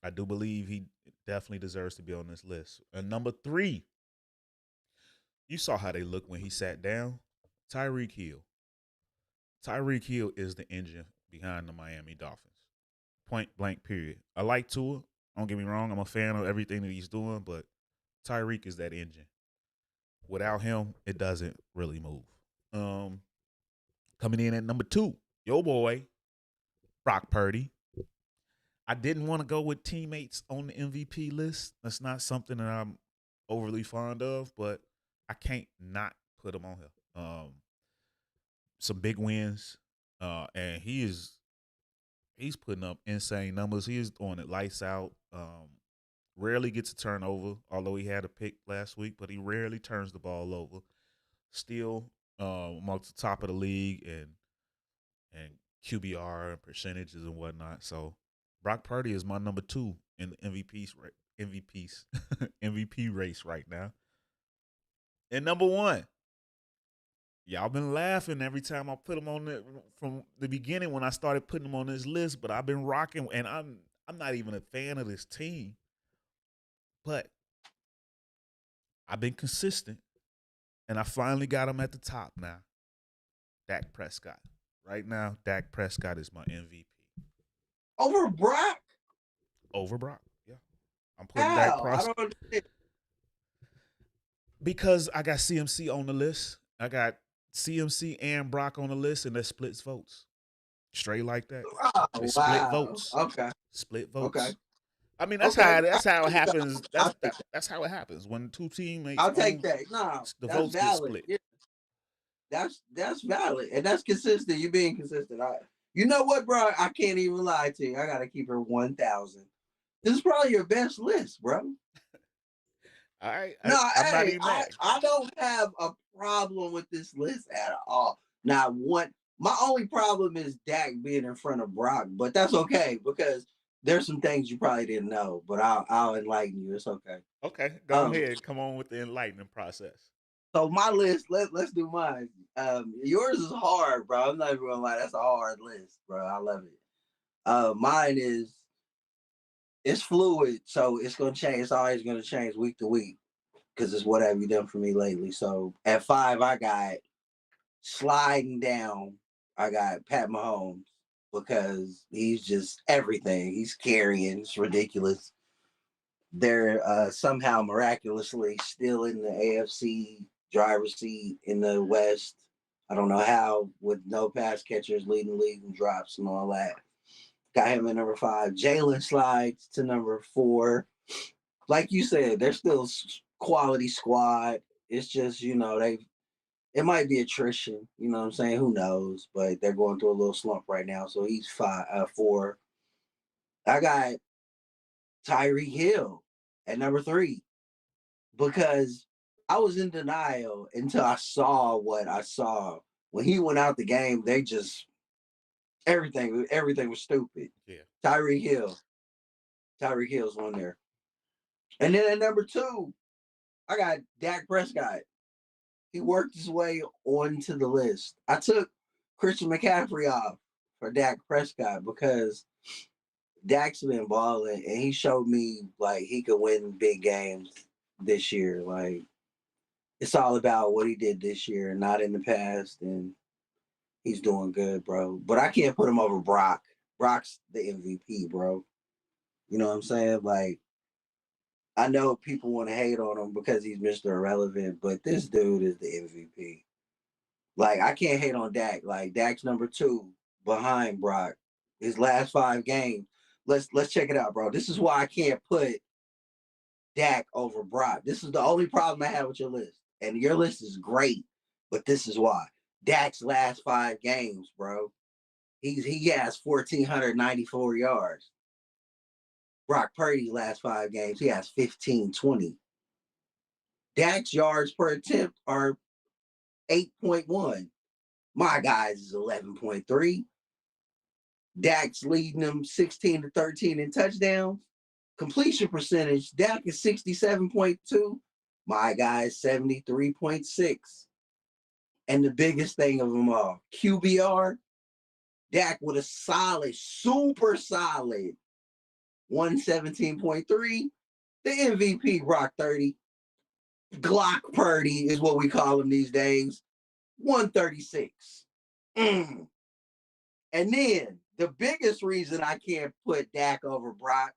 I do believe he definitely deserves to be on this list. And number 3, you saw how they looked when he sat down. Tyreek Hill. Tyreek Hill is the engine behind the Miami Dolphins. Point blank, period. I like Tua. Don't get me wrong. I'm a fan of everything that he's doing, but Tyreek is that engine. Without him, it doesn't really move. Um, Coming in at number 2, your boy, Brock Purdy. I didn't want to go with teammates on the MVP list. That's not something that I'm overly fond of, but I can't not put him on here. Some big wins, and he's putting up insane numbers. He is throwing it lights out. Rarely gets a turnover, although he had a pick last week, but he rarely turns the ball over. Still amongst the top of the league and QBR and percentages and whatnot. So Brock Purdy is my number 2 in the MVP race right now. And number 1, y'all been laughing every time I put him on from the beginning when I started putting him on this list, but I've been rocking, and I'm not even a fan of this team, but I've been consistent, and I finally got him at the top now. Dak Prescott. Right now, Dak Prescott is my MVP. Over Brock? Over Brock, yeah. I'm putting Dak How? I Prescott don't understand. because I got CMC on the list. I got CMC and Brock on the list, and that splits votes. Straight like that. Oh, They split wow. votes. Okay. Split votes. Okay. I mean, that's Okay. how it happens. I'll take that. That's how it happens when 2 teammates I'll own, take that. No, the that's votes get valid. split. Yeah, that's valid, and that's consistent. You being consistent. You know what, bro? I can't even lie to you. I gotta keep her 1,000. This is probably your best list, bro. All right, No, I'm not hey, even mad. I don't have a problem with this list at all. Not one. My only problem is Dak being in front of Brock, but that's okay because there's some things you probably didn't know. But I'll enlighten you. It's okay. Okay, go ahead. Come on with the enlightening process. So my list, let's do mine. Yours is hard, bro. I'm not even gonna lie, that's a hard list, bro. I love it. Mine is it's fluid, so it's gonna change. It's always gonna change week to week because it's what have you done for me lately. So at 5, I got sliding down. I got Pat Mahomes because he's just everything. He's carrying. It's ridiculous. They're somehow miraculously still in the AFC driver's seat in the West. I don't know how, with no pass catchers leading the league and drops and all that. Got him at number 5. Jalen slides to number 4. Like you said, they're still quality squad. It's just, it might be attrition. You know what I'm saying? Who knows? But they're going through a little slump right now. So he's 4. I got Tyreek Hill at number 3 because I was in denial until I saw what I saw. When he went out the game, they just everything was stupid. Yeah. Tyreek Hill's on there. And then at number 2, I got Dak Prescott. He worked his way onto the list. I took Christian McCaffrey off for Dak Prescott because Dak's been balling and he showed me like he could win big games this year. Like it's all about what he did this year and not in the past. And he's doing good, bro. But I can't put him over Brock. Brock's the MVP, bro. You know what I'm saying? Like, I know people want to hate on him because he's Mr. Irrelevant, but this dude is the MVP. Like, I can't hate on Dak. Like, Dak's number 2 behind Brock. His last 5 games. Let's check it out, bro. This is why I can't put Dak over Brock. This is the only problem I have with your list. And your list is great, but this is why. Dak's last 5 games, bro. He has 1,494 yards. Brock Purdy last 5 games, he has 1,520. Dak's yards per attempt are 8.1. My guys is 11.3. Dak's leading them 16 to 13 in touchdowns. Completion percentage, Dak is 67.2. My guy is 73.6. And the biggest thing of them all, QBR, Dak with a solid, super solid 117.3. The MVP, Brock 30. Glock Purdy is what we call him these days. 136. And then the biggest reason I can't put Dak over Brock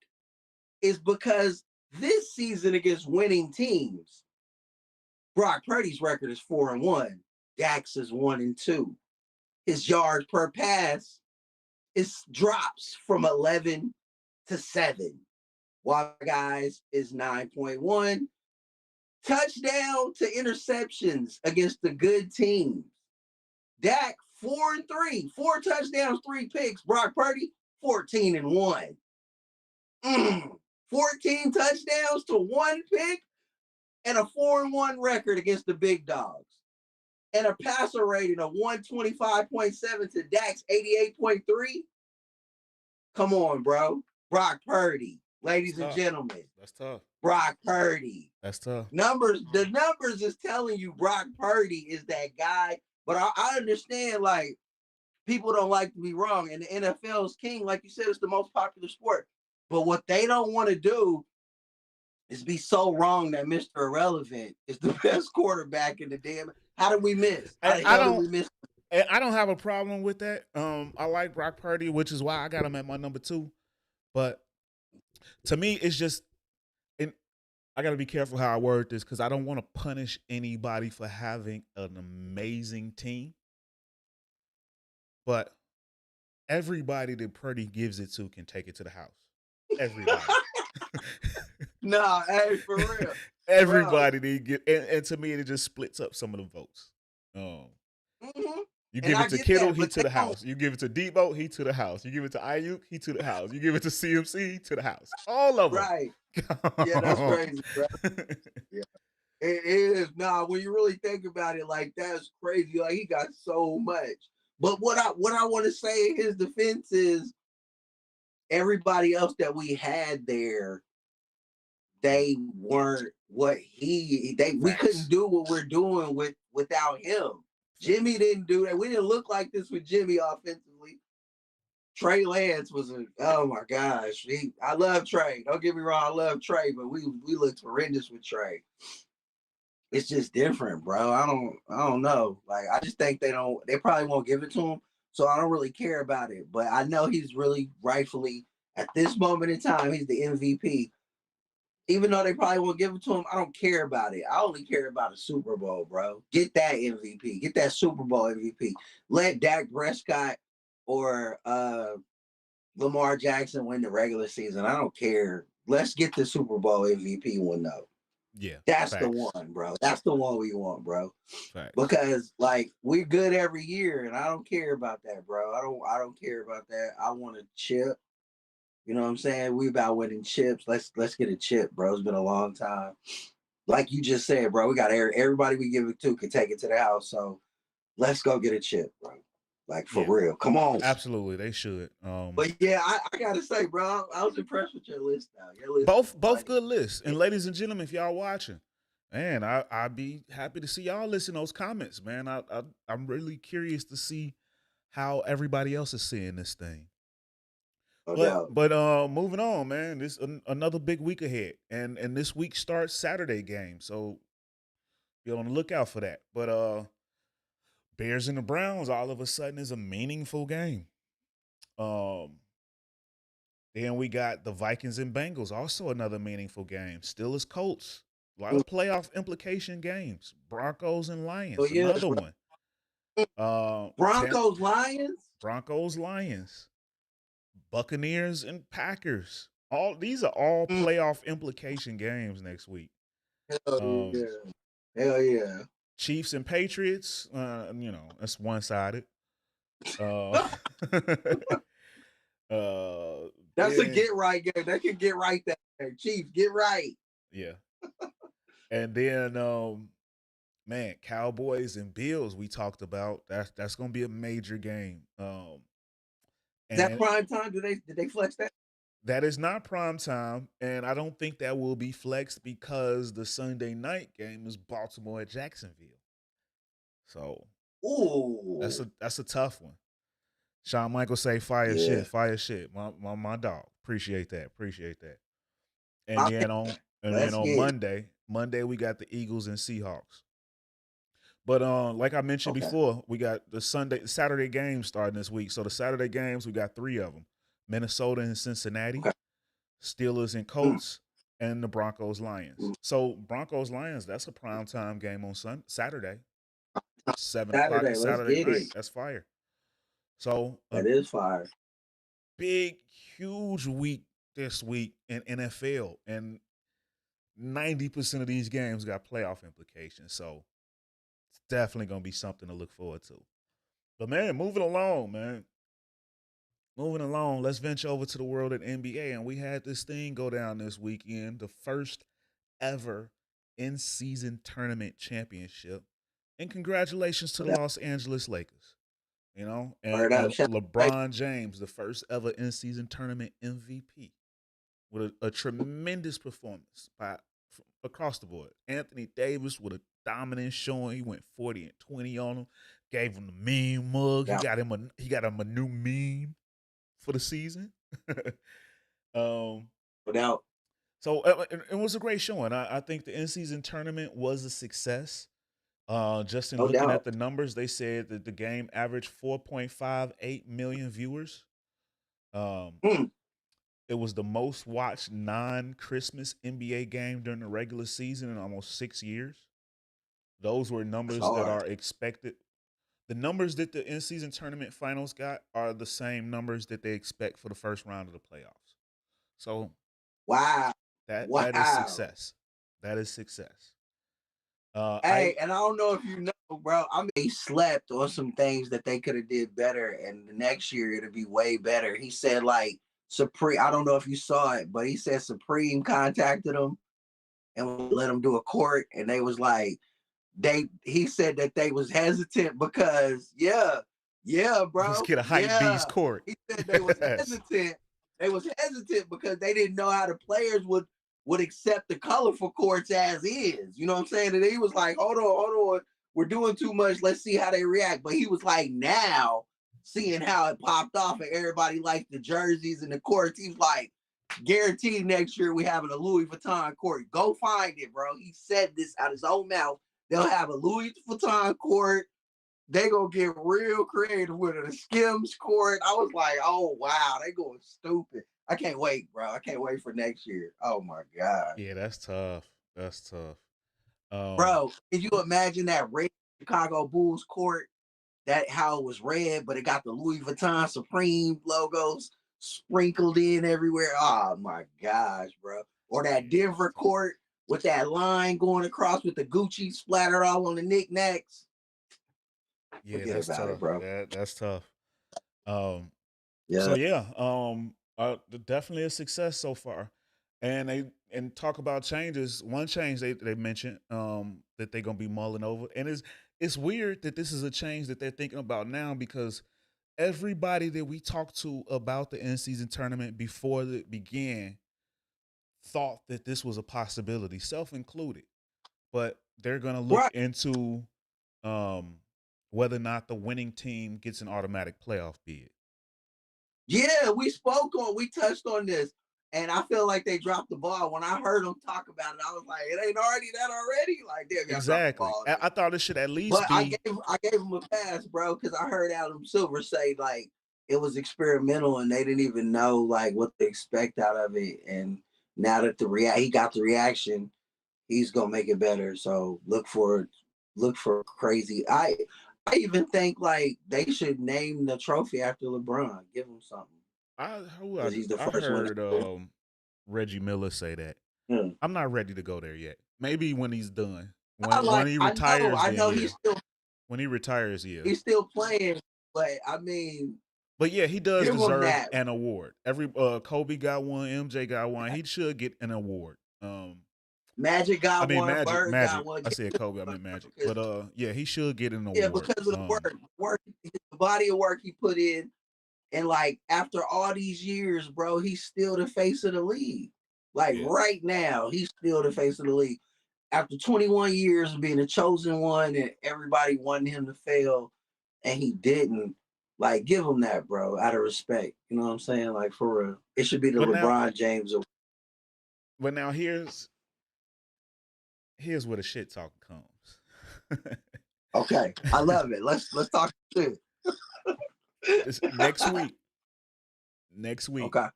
is because this season against winning teams, Brock Purdy's record is 4-1. Dak's is 1-2. His yards per pass drops from 11 to 7. While guys is 9.1. Touchdown to interceptions against the good teams. Dak 4-3, 4 touchdowns, 3 picks. Brock Purdy 14-1. 14 touchdowns to 1 pick and a 4-1 record against the big dogs. And a passer rating of 125.7 to Dak's 88.3. Come on, bro. Brock Purdy, ladies and gentlemen. That's tough. Brock Purdy. That's tough. The numbers is telling you Brock Purdy is that guy. But I understand, like, people don't like to be wrong. And the NFL's king, like you said, it's the most popular sport. But what they don't want to do is be so wrong that Mr. Irrelevant is the best quarterback in the damn. How did we miss? I don't have a problem with that. I like Brock Purdy, which is why I got him at my number 2. But to me, it's just, and I got to be careful how I word this because I don't want to punish anybody for having an amazing team. But everybody that Purdy gives it to can take it to the house. Everybody. No, hey, for real. Everybody they get, and to me, it just splits up some of the votes. You give it to Kittle, he to the house. You give it to Debo, he to the house. You give it to Ayuk, he to the house. You give it to CMC, to the house. All of them. Right. Yeah, that's crazy, bro. Yeah. It is. Nah, when you really think about it, like, that's crazy. Like, he got so much. But what I want to say in his defense is everybody else that we had there, they weren't what we couldn't do what we're doing without him. Jimmy didn't do that. We didn't look like this with Jimmy offensively. Trey Lance was oh my gosh. I love Trey. Don't get me wrong, I love Trey, but we looked horrendous with Trey. It's just different, bro. I don't know. Like, I just think they probably won't give it to him. So I don't really care about it. But I know he's really rightfully, at this moment in time, he's the MVP. Even though they probably won't give it to him, I don't care about it. I only care about a Super Bowl, bro. Get that MVP. Get that Super Bowl MVP. Let Dak Prescott or Lamar Jackson win the regular season. I don't care. Let's get the Super Bowl MVP one, though. Yeah. That's the one, bro. That's the one we want, bro. Facts. Because, like, we're good every year, and I don't care about that, bro. I don't care about that. I want a chip. You know what I'm saying? We about winning chips. Let's get a chip, bro. It's been a long time. Like you just said, bro, we got everybody we give it to can take it to the house. So let's go get a chip, bro. Like, for real. Come on. Absolutely. They should. But yeah, I gotta say, bro, I was impressed with your list now. Your list both good lists. And ladies and gentlemen, if y'all watching, man, I'd be happy to see y'all listen to those comments, man. I'm really curious to see how everybody else is seeing this thing. But moving on, man. This another big week ahead, and this week starts Saturday game, so be on the lookout for that. But Bears and the Browns all of a sudden is a meaningful game. Then we got the Vikings and Bengals, also another meaningful game. Steelers Colts, a lot of playoff implication games. Broncos and Lions, another one. Broncos Lions. Buccaneers and Packers. These are all playoff implication games next week. Hell yeah. Chiefs and Patriots, that's one-sided. Uh, That's a then get right game. That could get right there. Chiefs, get right. yeah, and then man, Cowboys and Bills we talked about. That's gonna be a major game. Is that And prime time? Did they flex that? that is not prime time, and I don't think that will be flexed because the Sunday night game is Baltimore at Jacksonville. So Ooh. that's a tough one. Shawn Michaels say Yeah. fire shit. My dog. Appreciate that. Appreciate that. And My then on Let's get it. Monday we got the Eagles and Seahawks. But like I mentioned Okay. before, we got the Saturday games starting this week. So the Saturday games, we got 3 of them. Minnesota and Cincinnati, Okay. Steelers and Mm, Colts, and the Broncos Lions. mm. So Broncos Lions, that's a primetime game on Saturday. 7 o'clock Saturday. Let's Saturday get night. it. That's fire. So a That is fire. big, huge week this week in NFL, and 90% of these games got playoff implications. So it's definitely gonna be something to look forward to. But man, moving along, man. Moving along, let's venture over to the world of NBA. And we had this thing go down this weekend, the first ever in-season tournament championship. And congratulations to the Word up. Los Angeles Lakers. You know, Word up. and Shout out. LeBron James, the first ever in-season tournament MVP, with a tremendous performance across the board. Anthony Davis with a dominant showing. He went 40 and 20 on him. Gave him the meme mug. Yeah. He got him a new meme for the season. um, Without. so it was a great showing. I think the in-season tournament was a success. Just in No looking doubt. at the numbers, they said that the game averaged 4.58 million viewers. Um, Mm. it was the most watched non-Christmas NBA game during the regular season in almost 6 years. Those were That's numbers that hard. are expected. The numbers that the in-season tournament finals got are the same numbers that they expect for the first round of the playoffs. So Wow. that is Wow. success. That is success. Hey, I and I don't know if you know, bro. I mean, they slept on some things that they could have did better, and the next year it'll be way better. He said like Supreme. I don't know if you saw it, but he said Supreme contacted him and let him do a court, and they was like he said that they was hesitant because yeah, let's bro, get a hype beast yeah. court. He said they was Yes. hesitant. They was hesitant because they didn't know how the players would accept the colorful courts as is. You know what I'm saying? And he was like, hold on. We're doing too much. Let's see how they react. But he was like, now seeing how it popped off and everybody liked the jerseys and the courts, he's like, guaranteed next year we having a Louis Vuitton court. Go find it, bro. He said this out his own mouth. They'll have a Louis Vuitton court. They gonna get real creative with it. A Skims court. I was like, oh wow, they going stupid. I can't wait, bro. I can't wait for next year. Oh my god, Yeah, that's tough. That's tough. bro. Can you imagine that red Chicago Bulls court? That how it was red, but it got the Louis Vuitton Supreme logos sprinkled in everywhere. Oh my gosh, bro. Or Yeah, that that's Denver tough. court with that line going across with the Gucci splattered all on the knickknacks. Yeah, Forget that's about it, tough. bro. That's tough. Um, so Yeah. yeah, definitely a success so far. And talk about changes. One change they mentioned that they're gonna be mulling over, and it's weird that this is a change that they're thinking about now because everybody that we talked to about the in season tournament before it began thought that this was a possibility, self included. But they're gonna look Right. into um, whether or not the winning team gets an automatic playoff bid. Yeah, we touched on this. And I feel like they dropped the ball. When I heard them talk about it, I was like, it ain't already that already. Like, damn, y'all dropped the Exactly. ball. I thought it should at least But be I gave him a pass, bro, because I heard Adam Silver say like it was experimental and they didn't even know like what to expect out of it. And now that he got the reaction, he's gonna make it better. So look for crazy. I even think like they should name the trophy after LeBron. Give him something because he's the I first one. heard Reggie Miller say that. Hmm. I'm not ready to go there yet. Maybe when he's done. I When he retires, I then know yeah. When he retires, yeah. he's still playing. But I mean, But yeah, he does give him deserve that. an award. Every Kobe got one, MJ got one. He should get an award. Magic I got mean one, Magic, Bird got Magic. one. I said Kobe, I meant Magic. Because, But yeah, he should get an yeah, award. because of the the body of work he put in. And like after all these years, bro, he's still the face of the league. Like right now, he's still the face of the league. After 21 years of being the chosen one and everybody wanted him to fail and he didn't, like give him that, bro, out of respect. You know what I'm saying? Like for real. It should be the LeBron James award. But now here's where the shit talk comes. Okay. I love it. Let's talk shit. Next week. Okay.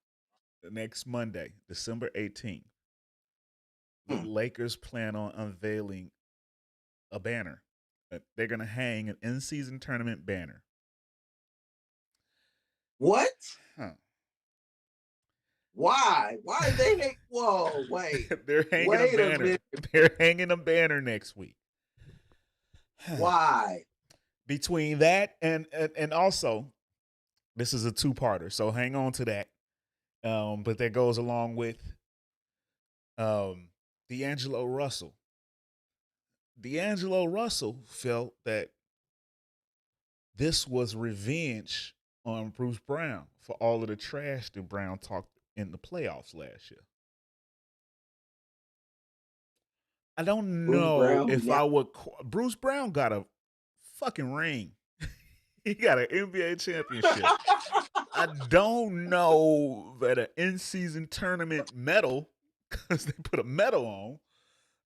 Next Monday, December 18th. The Lakers plan on unveiling a banner. They're going to hang an in-season tournament banner. What? Huh. Why? Why did they hang? Whoa, wait. They're hanging a banner. They're hanging a banner next week. Why? Between that and also, this is a two-parter, so hang on to that. But that goes along with D'Angelo Russell. D'Angelo Russell felt that this was revenge on Bruce Brown for all of the trash that Brown talked in the playoffs last year. I don't know if I would. Bruce Brown got a fucking ring. He got an NBA championship. I don't know that an in-season tournament medal, because they put a medal on,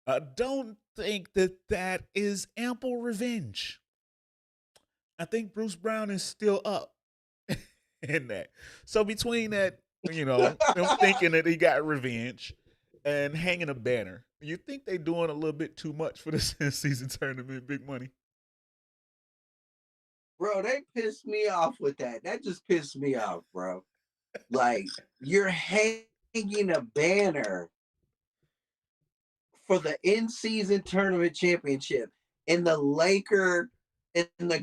I don't think that is ample revenge. I think Bruce Brown is still up in that. So between that, them thinking that he got revenge and hanging a banner, you think they doing a little bit too much for this in-season tournament, Big Money? Bro, they pissed me off with that. That just pissed me off, bro. Like, you're hanging a banner for the in-season tournament championship in the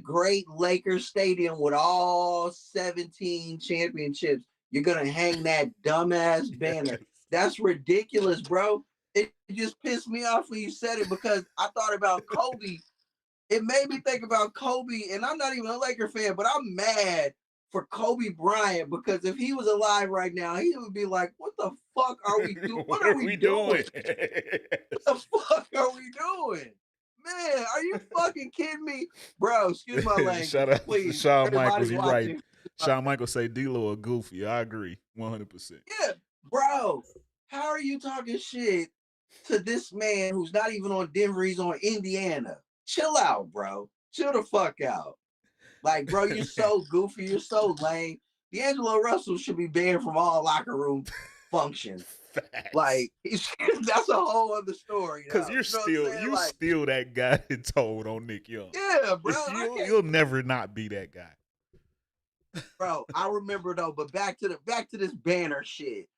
great Lakers stadium with all 17 championships. You're gonna hang that dumbass banner. That's ridiculous, bro. It just pissed me off when you said it because I thought about Kobe. It made me think about Kobe, and I'm not even a Laker fan, but I'm mad for Kobe Bryant because if he was alive right now, he would be like, "What the fuck are we doing? What are we doing? What the fuck are we doing? Man, are you fucking kidding me, bro? Excuse my language. Shout out please. to Shawn Michaels. He watching. right. Shawn Michaels say D-Lo a goofy. I agree, 100%. Yeah, bro. How are you talking shit to this man who's not even on Denver? He's on Indiana. Chill out, bro. Chill the fuck out. Like, bro, you're so goofy. You're so lame. D'Angelo Russell should be banned from all locker room functions. Facts. Like, that's a whole other story. Because you're still that guy that told on Nick Young. Yeah, bro. You'll never not be that guy. Bro, I remember though, but back to this banner shit.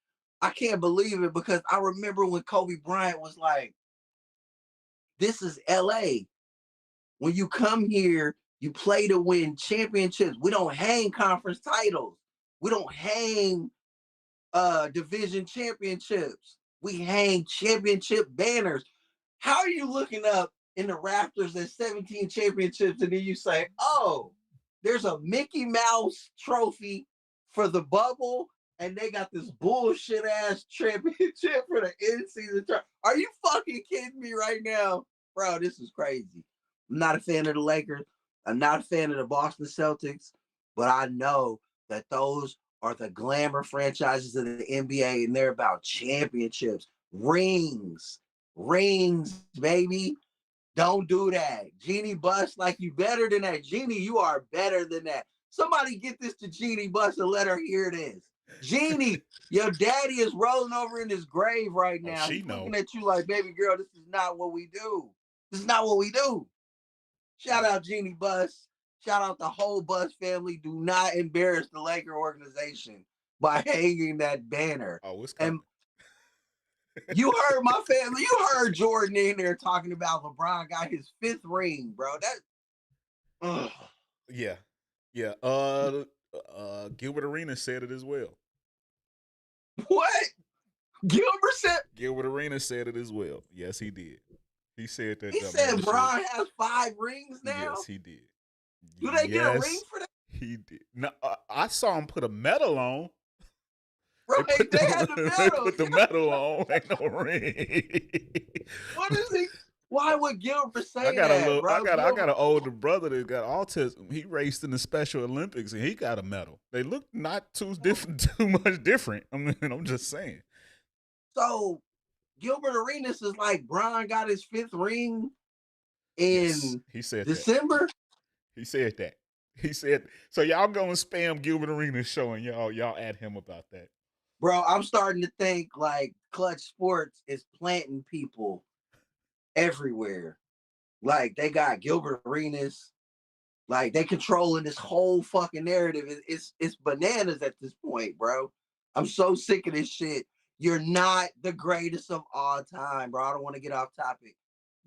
I can't believe it because I remember when Kobe Bryant was like, "This is LA. When you come here, you play to win championships. We don't hang conference titles. We don't hang division championships. We hang championship banners." How are you looking up in the rafters at 17 championships and then you say, "Oh, there's a Mickey Mouse trophy for the bubble and they got this bullshit ass championship for the in-season tournament"? Are you fucking kidding me right now? Bro, this is crazy. I'm not a fan of the Lakers. I'm not a fan of the Boston Celtics, but I know that those are the glamour franchises of the NBA and they're about championships, rings, baby. Don't do that. Jeannie Buss, like you better than that. Jeannie, you are better than that. Somebody get this to Jeannie Buss and let her hear this. Jeannie, your daddy is rolling over in his grave right now. He's looking at you like, "Baby girl, this is not what we do. This is not what we do." Shout out Jeannie Buss. Shout out the whole Buss family. Do not embarrass the Laker organization by hanging that banner. Oh, it's coming. And you heard my family. You heard Jordan in there talking about LeBron got his 5th ring, bro. Yeah. Yeah. Gilbert Arenas said it as well. What? Gilbert said. Gilbert Arenas said it as well. Yes, he did. He said that. He said Bron has 5 rings now. Yes, he did. Do they get a ring for that? He did. No, I saw him put a medal on. Bro, they had the medal. They put the medal on. Ain't no ring. What is he? Why would Gilbert say that, bro? I got an older brother that got autism. He raced in the Special Olympics and he got a medal. They look not too much different. I mean, I'm just saying. So Gilbert Arenas is like Bron got his 5th ring in he said December. That. He said that. He said so. Y'all go and spam Gilbert Arenas show and y'all at him about that. Bro, I'm starting to think like Clutch Sports is planting people everywhere. Like they got Gilbert Arenas. Like they controlling this whole fucking narrative. It's bananas at this point, bro. I'm so sick of this shit. You're not the greatest of all time, bro. I don't want to get off topic.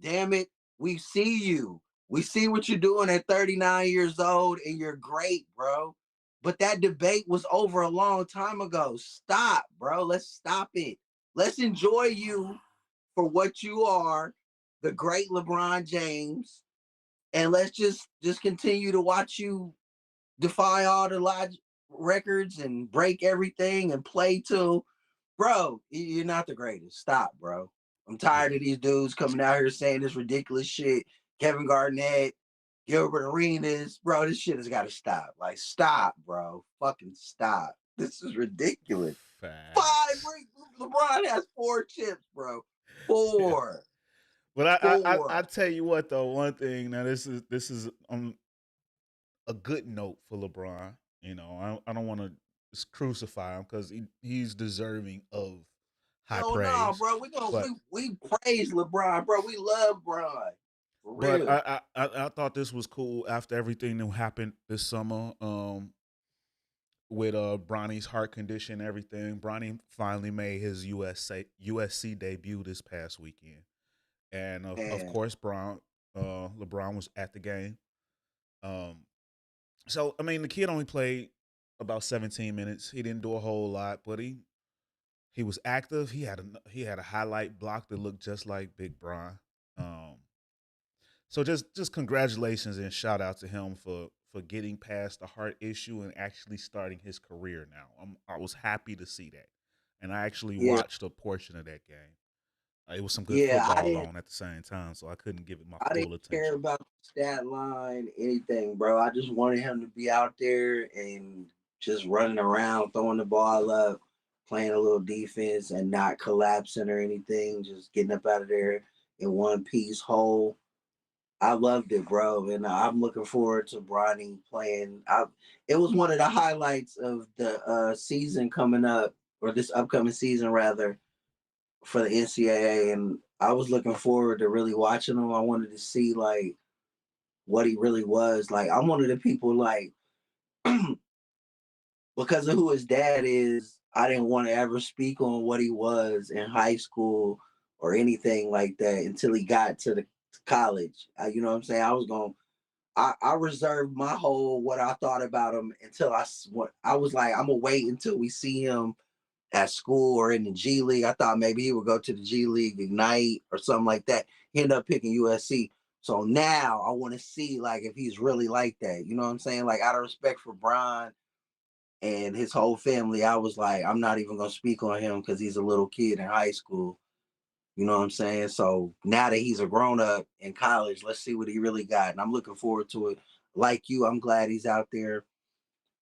Damn it. We see you. We see what you're doing at 39 years old, and you're great, bro. But that debate was over a long time ago. Stop, bro. Let's stop it. Let's enjoy you for what you are, the great LeBron James. And let's just continue to watch you defy all the records and break everything and play till, bro, you're not the greatest. Stop, bro. I'm tired of these dudes coming out here saying this ridiculous shit. Kevin Garnett, Gilbert Arenas, bro, this shit has got to stop. Like, stop, bro. Fucking stop. This is ridiculous. Facts. 5 rings. LeBron has 4 chips, bro. 4. But I tell you what though, one thing now this is a good note for LeBron. You know, I don't want to crucify him because he's deserving of high praise. No, bro, we praise LeBron, bro. We love Bron. But I thought this was cool after everything that happened this summer. With Bronny's heart condition and everything, Bronny finally made his USC debut this past weekend. And of course, LeBron was at the game. So I mean, the kid only played about 17 minutes. He didn't do a whole lot, but he was active. He had a highlight block that looked just like Big Bron. So just congratulations and shout out to him for getting past the heart issue and actually starting his career now. I was happy to see that, and I actually watched a portion of that game. It was some good football on at the same time, so I couldn't give it my full attention. I didn't care about the stat line, anything, bro. I just wanted him to be out there and just running around, throwing the ball up, playing a little defense and not collapsing or anything, just getting up out of there in one piece whole. I loved it, bro, and I'm looking forward to Bronny playing. It was one of the highlights of the season coming up, or this upcoming season, rather, for the NCAA, and I was looking forward to really watching him. I wanted to see, like, what he really was. Like, I'm one of the people, like, because of who his dad is, I didn't want to ever speak on what he was in high school or anything like that until he got to the college. You know what I'm saying? I reserved my whole what I thought about him until I was like, I'm gonna wait until we see him at school or in the G League. I thought maybe he would go to the G League Ignite or something like that. He ended up picking USC. So now I want to see like if he's really like that. You know what I'm saying? Like out of respect for Bron and his whole family, I was like, I'm not even gonna speak on him because he's a little kid in high school. You know what I'm saying? So now that he's a grown up in college, let's see what he really got. And I'm looking forward to it. Like you, I'm glad he's out there.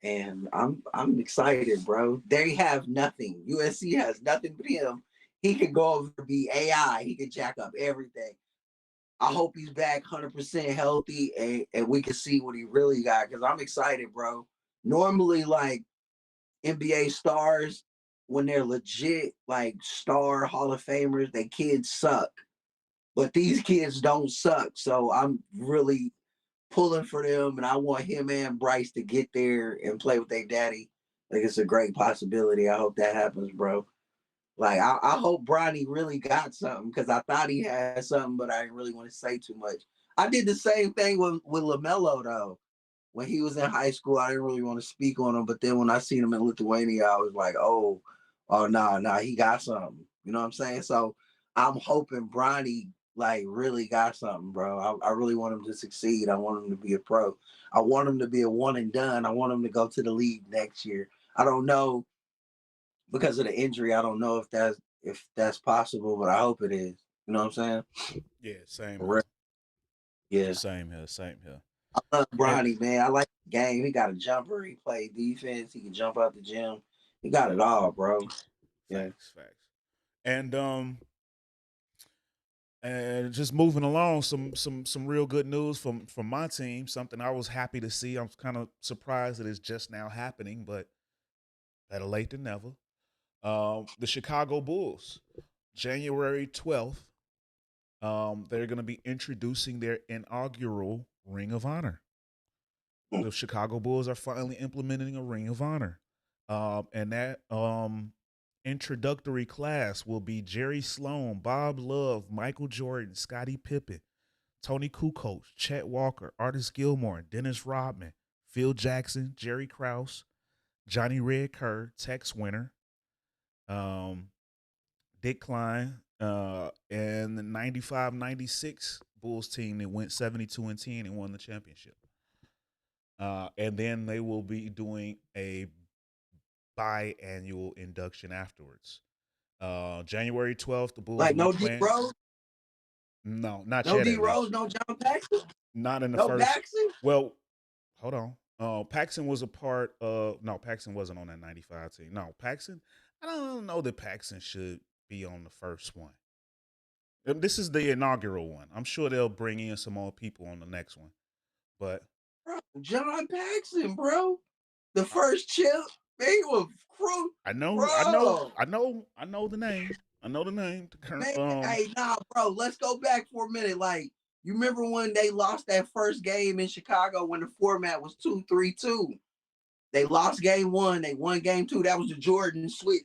And I'm excited, bro. They have nothing. USC has nothing but him. He could go over to be AI. He could jack up everything. I hope he's back 100% healthy and we can see what he really got because I'm excited, bro. Normally, like NBA stars, when they're legit like star Hall of Famers, they kids suck. But these kids don't suck. So I'm really pulling for them, and I want him and Bryce to get there and play with their daddy. Like it's a great possibility. I hope that happens, bro. Like I hope Bronny really got something because I thought he had something, but I didn't really want to say too much. I did the same thing with LaMelo though. when he was in high school, I didn't really want to speak on him. But then when I seen him in Lithuania, I was like, oh, nah, he got something. You know what I'm saying? So I'm hoping Bronny like really got something, bro. I really want him to succeed. I want him to be a pro. I want him to be a one and done. I want him to go to the league next year. I don't know because of the injury. I don't know if that's possible, but I hope it is. You know what I'm saying? Yeah, same For here. real. Yeah. Same here. Same here. I love And Bronny, man. I like the game. He got a jumper. He played defense. He can jump out the gym. He got it all, bro. Yeah. facts. And and just moving along, some real good news from my team. Something I was happy to see. I'm kind of surprised that it's just now happening, but better late than never. The Chicago Bulls, January 12th, they're going to be introducing their inaugural Ring of Honor. The Chicago Bulls are finally implementing a Ring of Honor. And that introductory class will be Jerry Sloan, Bob Love, Michael Jordan, Scottie Pippen, Tony Kukoc, Chet Walker, Artis Gilmore, Dennis Rodman, Phil Jackson, Jerry Krause, Johnny Red Kerr, Tex Winter, Dick Klein, and the 95-96 Bulls team that went 72-10 and won the championship. And then they will be doing a biannual induction afterwards. January 12th, the Bulls Like will no be D playing. Rose, No, not no yet D at least. Rose, no John Paxson, Not in the no first. Paxson. Well, hold on. Paxson was a part of. No, Paxson wasn't on that 95 team. No, Paxson. I don't know that Paxson should be on the first one. This is the inaugural one. I'm sure they'll bring in some more people on the next one. But Bro, John Paxson, bro. The first chip, they were I know, bro. the name. I know the name. Man, hey, nah, bro. Let's go back for a minute. Like, you remember when they lost that first game in Chicago when the format was 2-3-2? They lost game one, they won game two. That was the Jordan switch.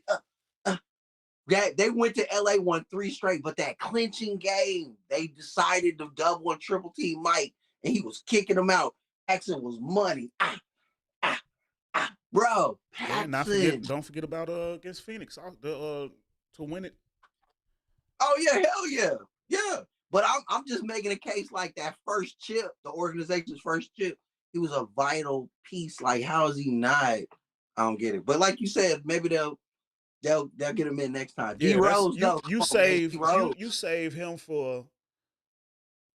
They went to LA, won 3 straight, but that clinching game, they decided to double and triple team Mike, and he was kicking them out. Paxson was money. Bro, And Paxson. don't forget about against Phoenix to win it. Oh yeah, hell yeah, yeah. But I'm just making a case like that first chip, the organization's first chip. He was a vital piece. Like, how is he not? I don't get it. But like you said, maybe they'll get him in next time. D Yeah, that's Rose, though. you D save Rose. you save him for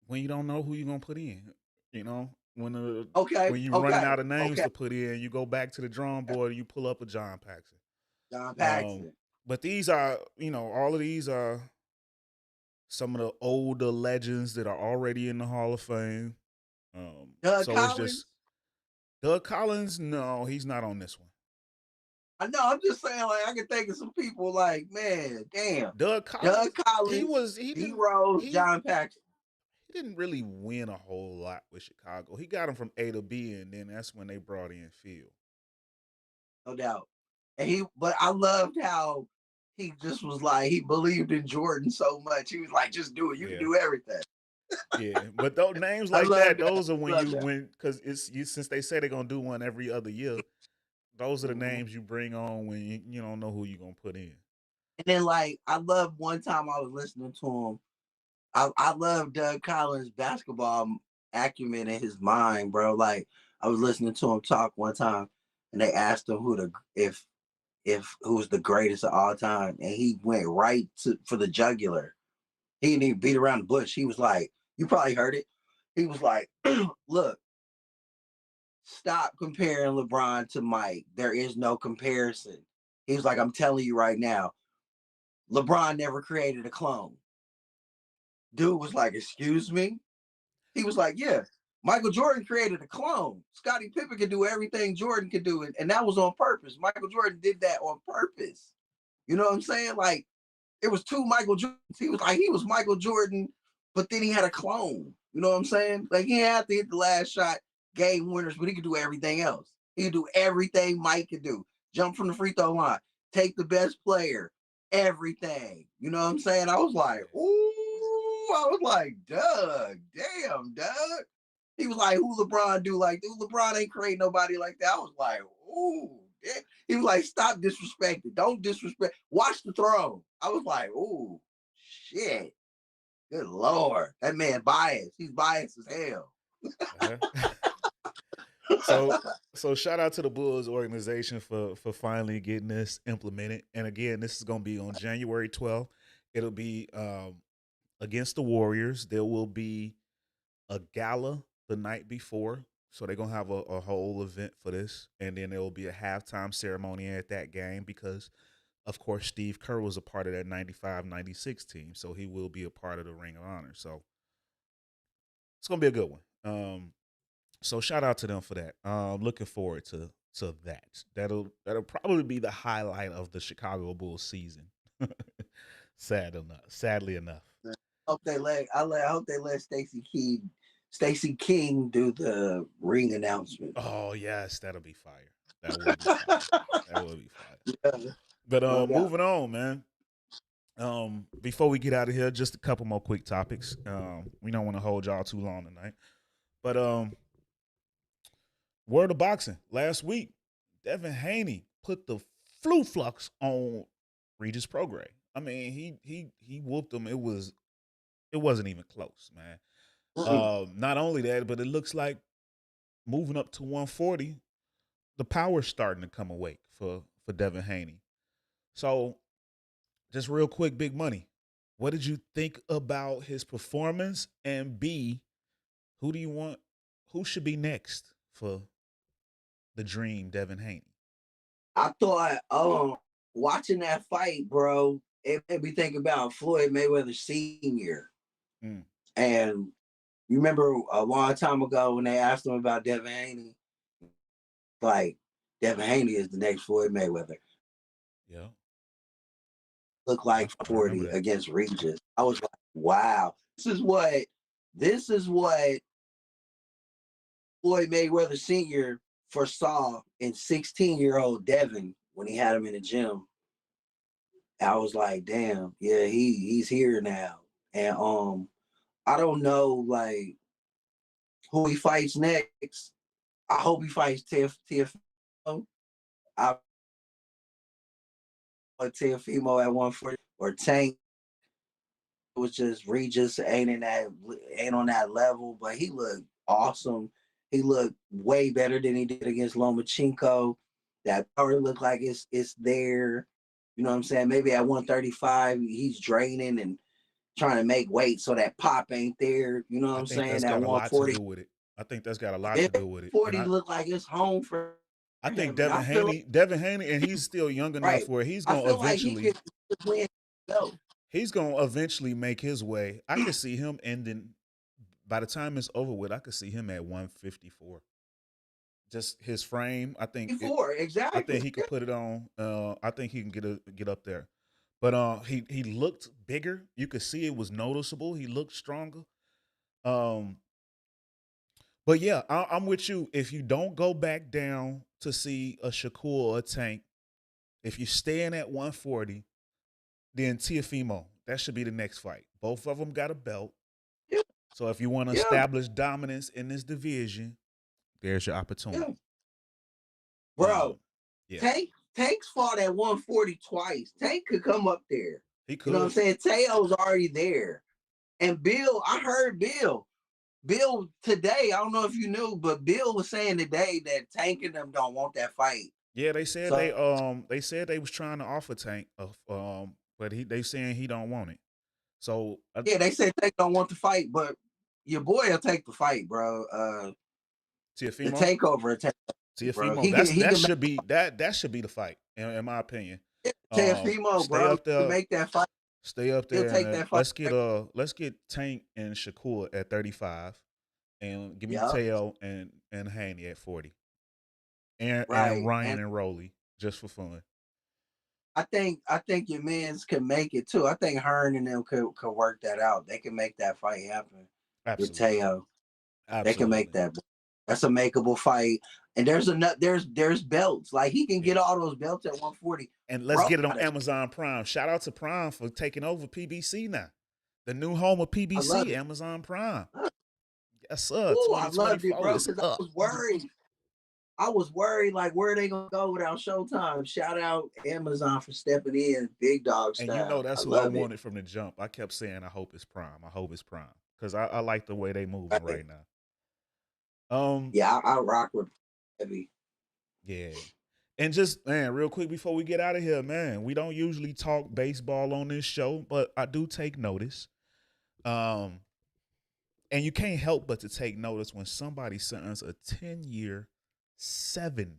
when you don't know who you're gonna put in. You know, when you're running out of names to put in, you go back to the drawing board and you pull up a John Paxson. John Paxson. But these are, all of these are some of the older legends that are already in the Hall of Fame. Doug so Collins? It's just Doug Collins. No, he's not on this one. I know. I'm just saying, like, I can think of some people like, man, damn. Doug Collins. D Rose, John Paxson. He didn't really win a whole lot with Chicago. He got him from A to B, and then that's when they brought in Phil. No doubt. But I loved how he just was like, he believed in Jordan so much. He was like, just do it. You can do everything. Yeah, but those names like that, those are when you win, because since they say they're gonna do one every other year. Those are the names you bring on when you don't know who you're gonna put in. And then, like, I love one time I was listening to him. I love Doug Collins' basketball acumen in his mind, bro. Like, I was listening to him talk one time, and they asked him who was the greatest of all time, and he went right for the jugular. He didn't even beat around the bush. He was like, you probably heard it. He was like, look, stop comparing LeBron to Mike. There is no comparison. He was like, I'm telling you right now, LeBron never created a clone. Dude was like, excuse me? He was like, yeah, Michael Jordan created a clone. Scottie Pippen could do everything Jordan could do, and that was on purpose. Michael Jordan did that on purpose. You know what I'm saying? Like, it was 2 Michael Jordans. He was Michael Jordan, but then he had a clone. You know what I'm saying? Like, he had to hit the last shot, game winners, but he could do everything else. He could do everything Mike could do. Jump from the free throw line, take the best player, everything. You know what I'm saying? I was like, ooh, I was like, Doug, damn, Doug. He was like, who LeBron do like that? LeBron ain't create nobody like that. I was like, ooh. Yeah. He was like, stop disrespecting. Don't disrespect. Watch the throne. I was like, ooh, shit. Good Lord. That man biased. He's biased as hell. So shout out to the Bulls organization for finally getting this implemented. And again, this is going to be on January 12th. It'll be against the Warriors. There will be a gala the night before. So they're going to have a whole event for this. And then there will be a halftime ceremony at that game because, of course, Steve Kerr was a part of that 95-96 team. So he will be a part of the Ring of Honor. So it's going to be a good one. So shout out to them for that. Looking forward to that. That'll probably be the highlight of the Chicago Bulls season. Sadly enough. I hope they let Stacey King do the ring announcement. Oh yes, that'll be fire. That will be fire. That will be fire. Yeah. But moving on, man. Before we get out of here, just a couple more quick topics. We don't want to hold y'all too long tonight. But word of boxing. Last week, Devin Haney put the flu flux on Regis Prograis. I mean, he whooped him. It wasn't even close, man. Not only that, but it looks like moving up to 140, the power's starting to come awake for Devin Haney. So, just real quick, Big Money. What did you think about his performance? And B, who do you want? Who should be next for the Dream, Devin Haney? I thought, watching that fight, bro, it made me think about Floyd Mayweather Sr. And you remember a long time ago when they asked him about Devin Haney, like, Devin Haney is the next Floyd Mayweather. Yeah. Looked like 40 against Regis. I was like, wow, this is what Floyd Mayweather Sr. foresaw in 16-year-old Devin when he had him in the gym. I was like, damn, yeah, he's here now. And I don't know like who he fights next. I hope he fights Teofimo. I Teofimo at 140 or Tank. It was just Regis ain't on that level, but he looked awesome. He looked way better than he did against Lomachenko. That power looked like it's there. You know what I'm saying? Maybe at 135, he's draining and trying to make weight so that pop ain't there. You know what I'm saying? That's got 140 a lot to do with it. I think that's got a lot to do with it. 40 look like it's home for I think Devin Haney, and he's still young enough where he's going to eventually he's going to eventually make his way. I could see him ending by the time it's over with. I could see him at 154. Just his frame, I think. Exactly. I think he could put it on. I think he can get up there. But he looked bigger. You could see it was noticeable. He looked stronger. But yeah, I'm with you. If you don't go back down to see a Shakur or a Tank, if you're staying at 140, then Teofimo, that should be the next fight. Both of them got a belt. Yeah. So if you want to establish dominance in this division, there's your opportunity. Yeah. Bro, Tank's fought at 140 twice. Tank could come up there. He could. You know what I'm saying? Teo's already there. And Bill, I heard Bill today, I don't know if you knew, but Bill was saying today that Tank and them don't want that fight. Yeah, they said they said they was trying to offer Tank, but they saying he don't want it. So they said Tank don't want the fight, but your boy will take the fight, bro. Teofimo? The takeover attack. Teofimo, that should be the fight, in my opinion. Teofimo, bro, up there, to make that fight. Stay up there. Take that fight. Let's get Tank and Shakur at 35, and give me Teo and Haney at 40, and Ryan and Rolly just for fun. I think your mans can make it too. I think Hearn and them could work that out. They can make that fight happen. Absolutely. With Teo. Absolutely. They can make that. That's a makeable fight. And there's belts. Like he can get all those belts at 140. And let's get it on Amazon Prime. Shout out to Prime for taking over PBC now. The new home of PBC, Amazon Prime. Yes, sir. Ooh, I loved it, 2024 bro, is because up. I was worried, like, where are they gonna go without Showtime? Shout out Amazon for stepping in, big dog And you know style. I that's who I love it. wanted from the jump. I kept saying, I hope it's Prime. I hope it's Prime. Because I like the way they moving Right. right now. Yeah, I rock with heavy. Yeah. And just, man, real quick before we get out of here, man, we don't usually talk baseball on this show, but I do take notice. And you can't help but to take notice when somebody signs a 10-year, $700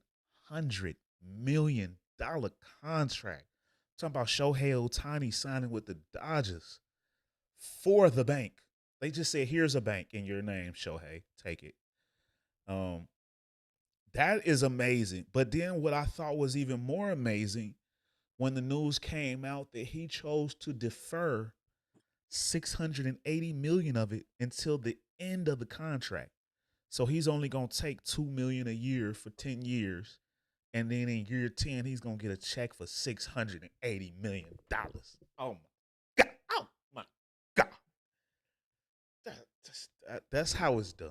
million contract. I'm talking about Shohei Otani signing with the Dodgers for the bank. They just said, here's a bank in your name, Shohei. Take it. That is amazing. But then what I thought was even more amazing when the news came out that he chose to defer $680 million of it until the end of the contract. So he's only going to take $2 million a year for 10 years. And then in year 10, he's going to get a check for $680 million. Oh my God. Oh my God. That's how it's done.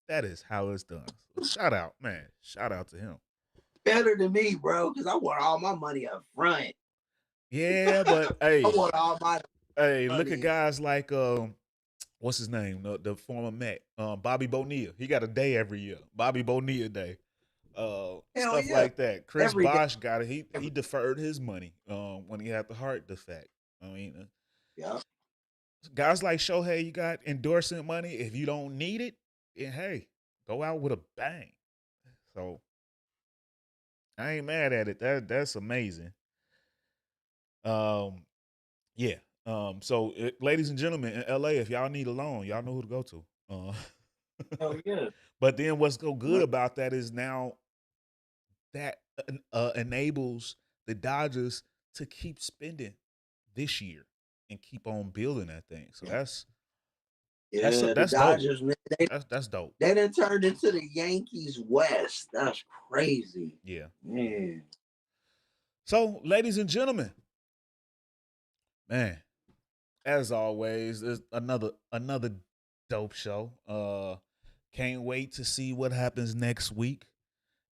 That is how it's done. So shout out, man. Shout out to him. Better than me, bro, because I want all my money up front. Yeah, but hey, I want all my hey, money. look at guys like what's his name? The former Met, Bobby Bonilla. He got a day every year. Bobby Bonilla Day. Stuff yeah. like that. Chris Every Bosh got it. He deferred his money when he had the heart defect. I mean, yeah. Guys like Shohei, you got endorsement money. If you don't need it, then hey, go out with a bang. So I ain't mad at it. That's amazing. Yeah. So ladies and gentlemen in LA, if y'all need a loan, y'all know who to go to. Hell yeah. But then what's so good about that is now that enables the Dodgers to keep spending this year and keep on building that thing. So that's the Dodgers, dope. Man, That's dope. They done turned into the Yankees West. That's crazy. Yeah. Man. So, ladies and gentlemen, man, as always, there's another dope show. Can't wait to see what happens next week.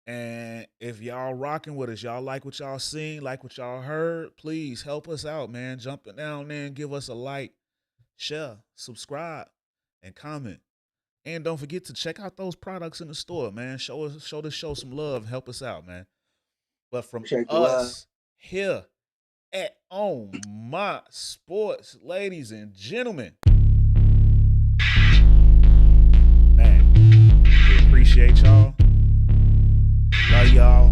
And if y'all rocking with us, y'all like what y'all seen, like what y'all heard, please help us out, man. Jump down there and give us a like, share, subscribe, and comment. And don't forget to check out those products in the store, man. Show the show some love. Help us out, man. But from us here at On My Sports, ladies and gentlemen, man, we appreciate y'all. Love y'all.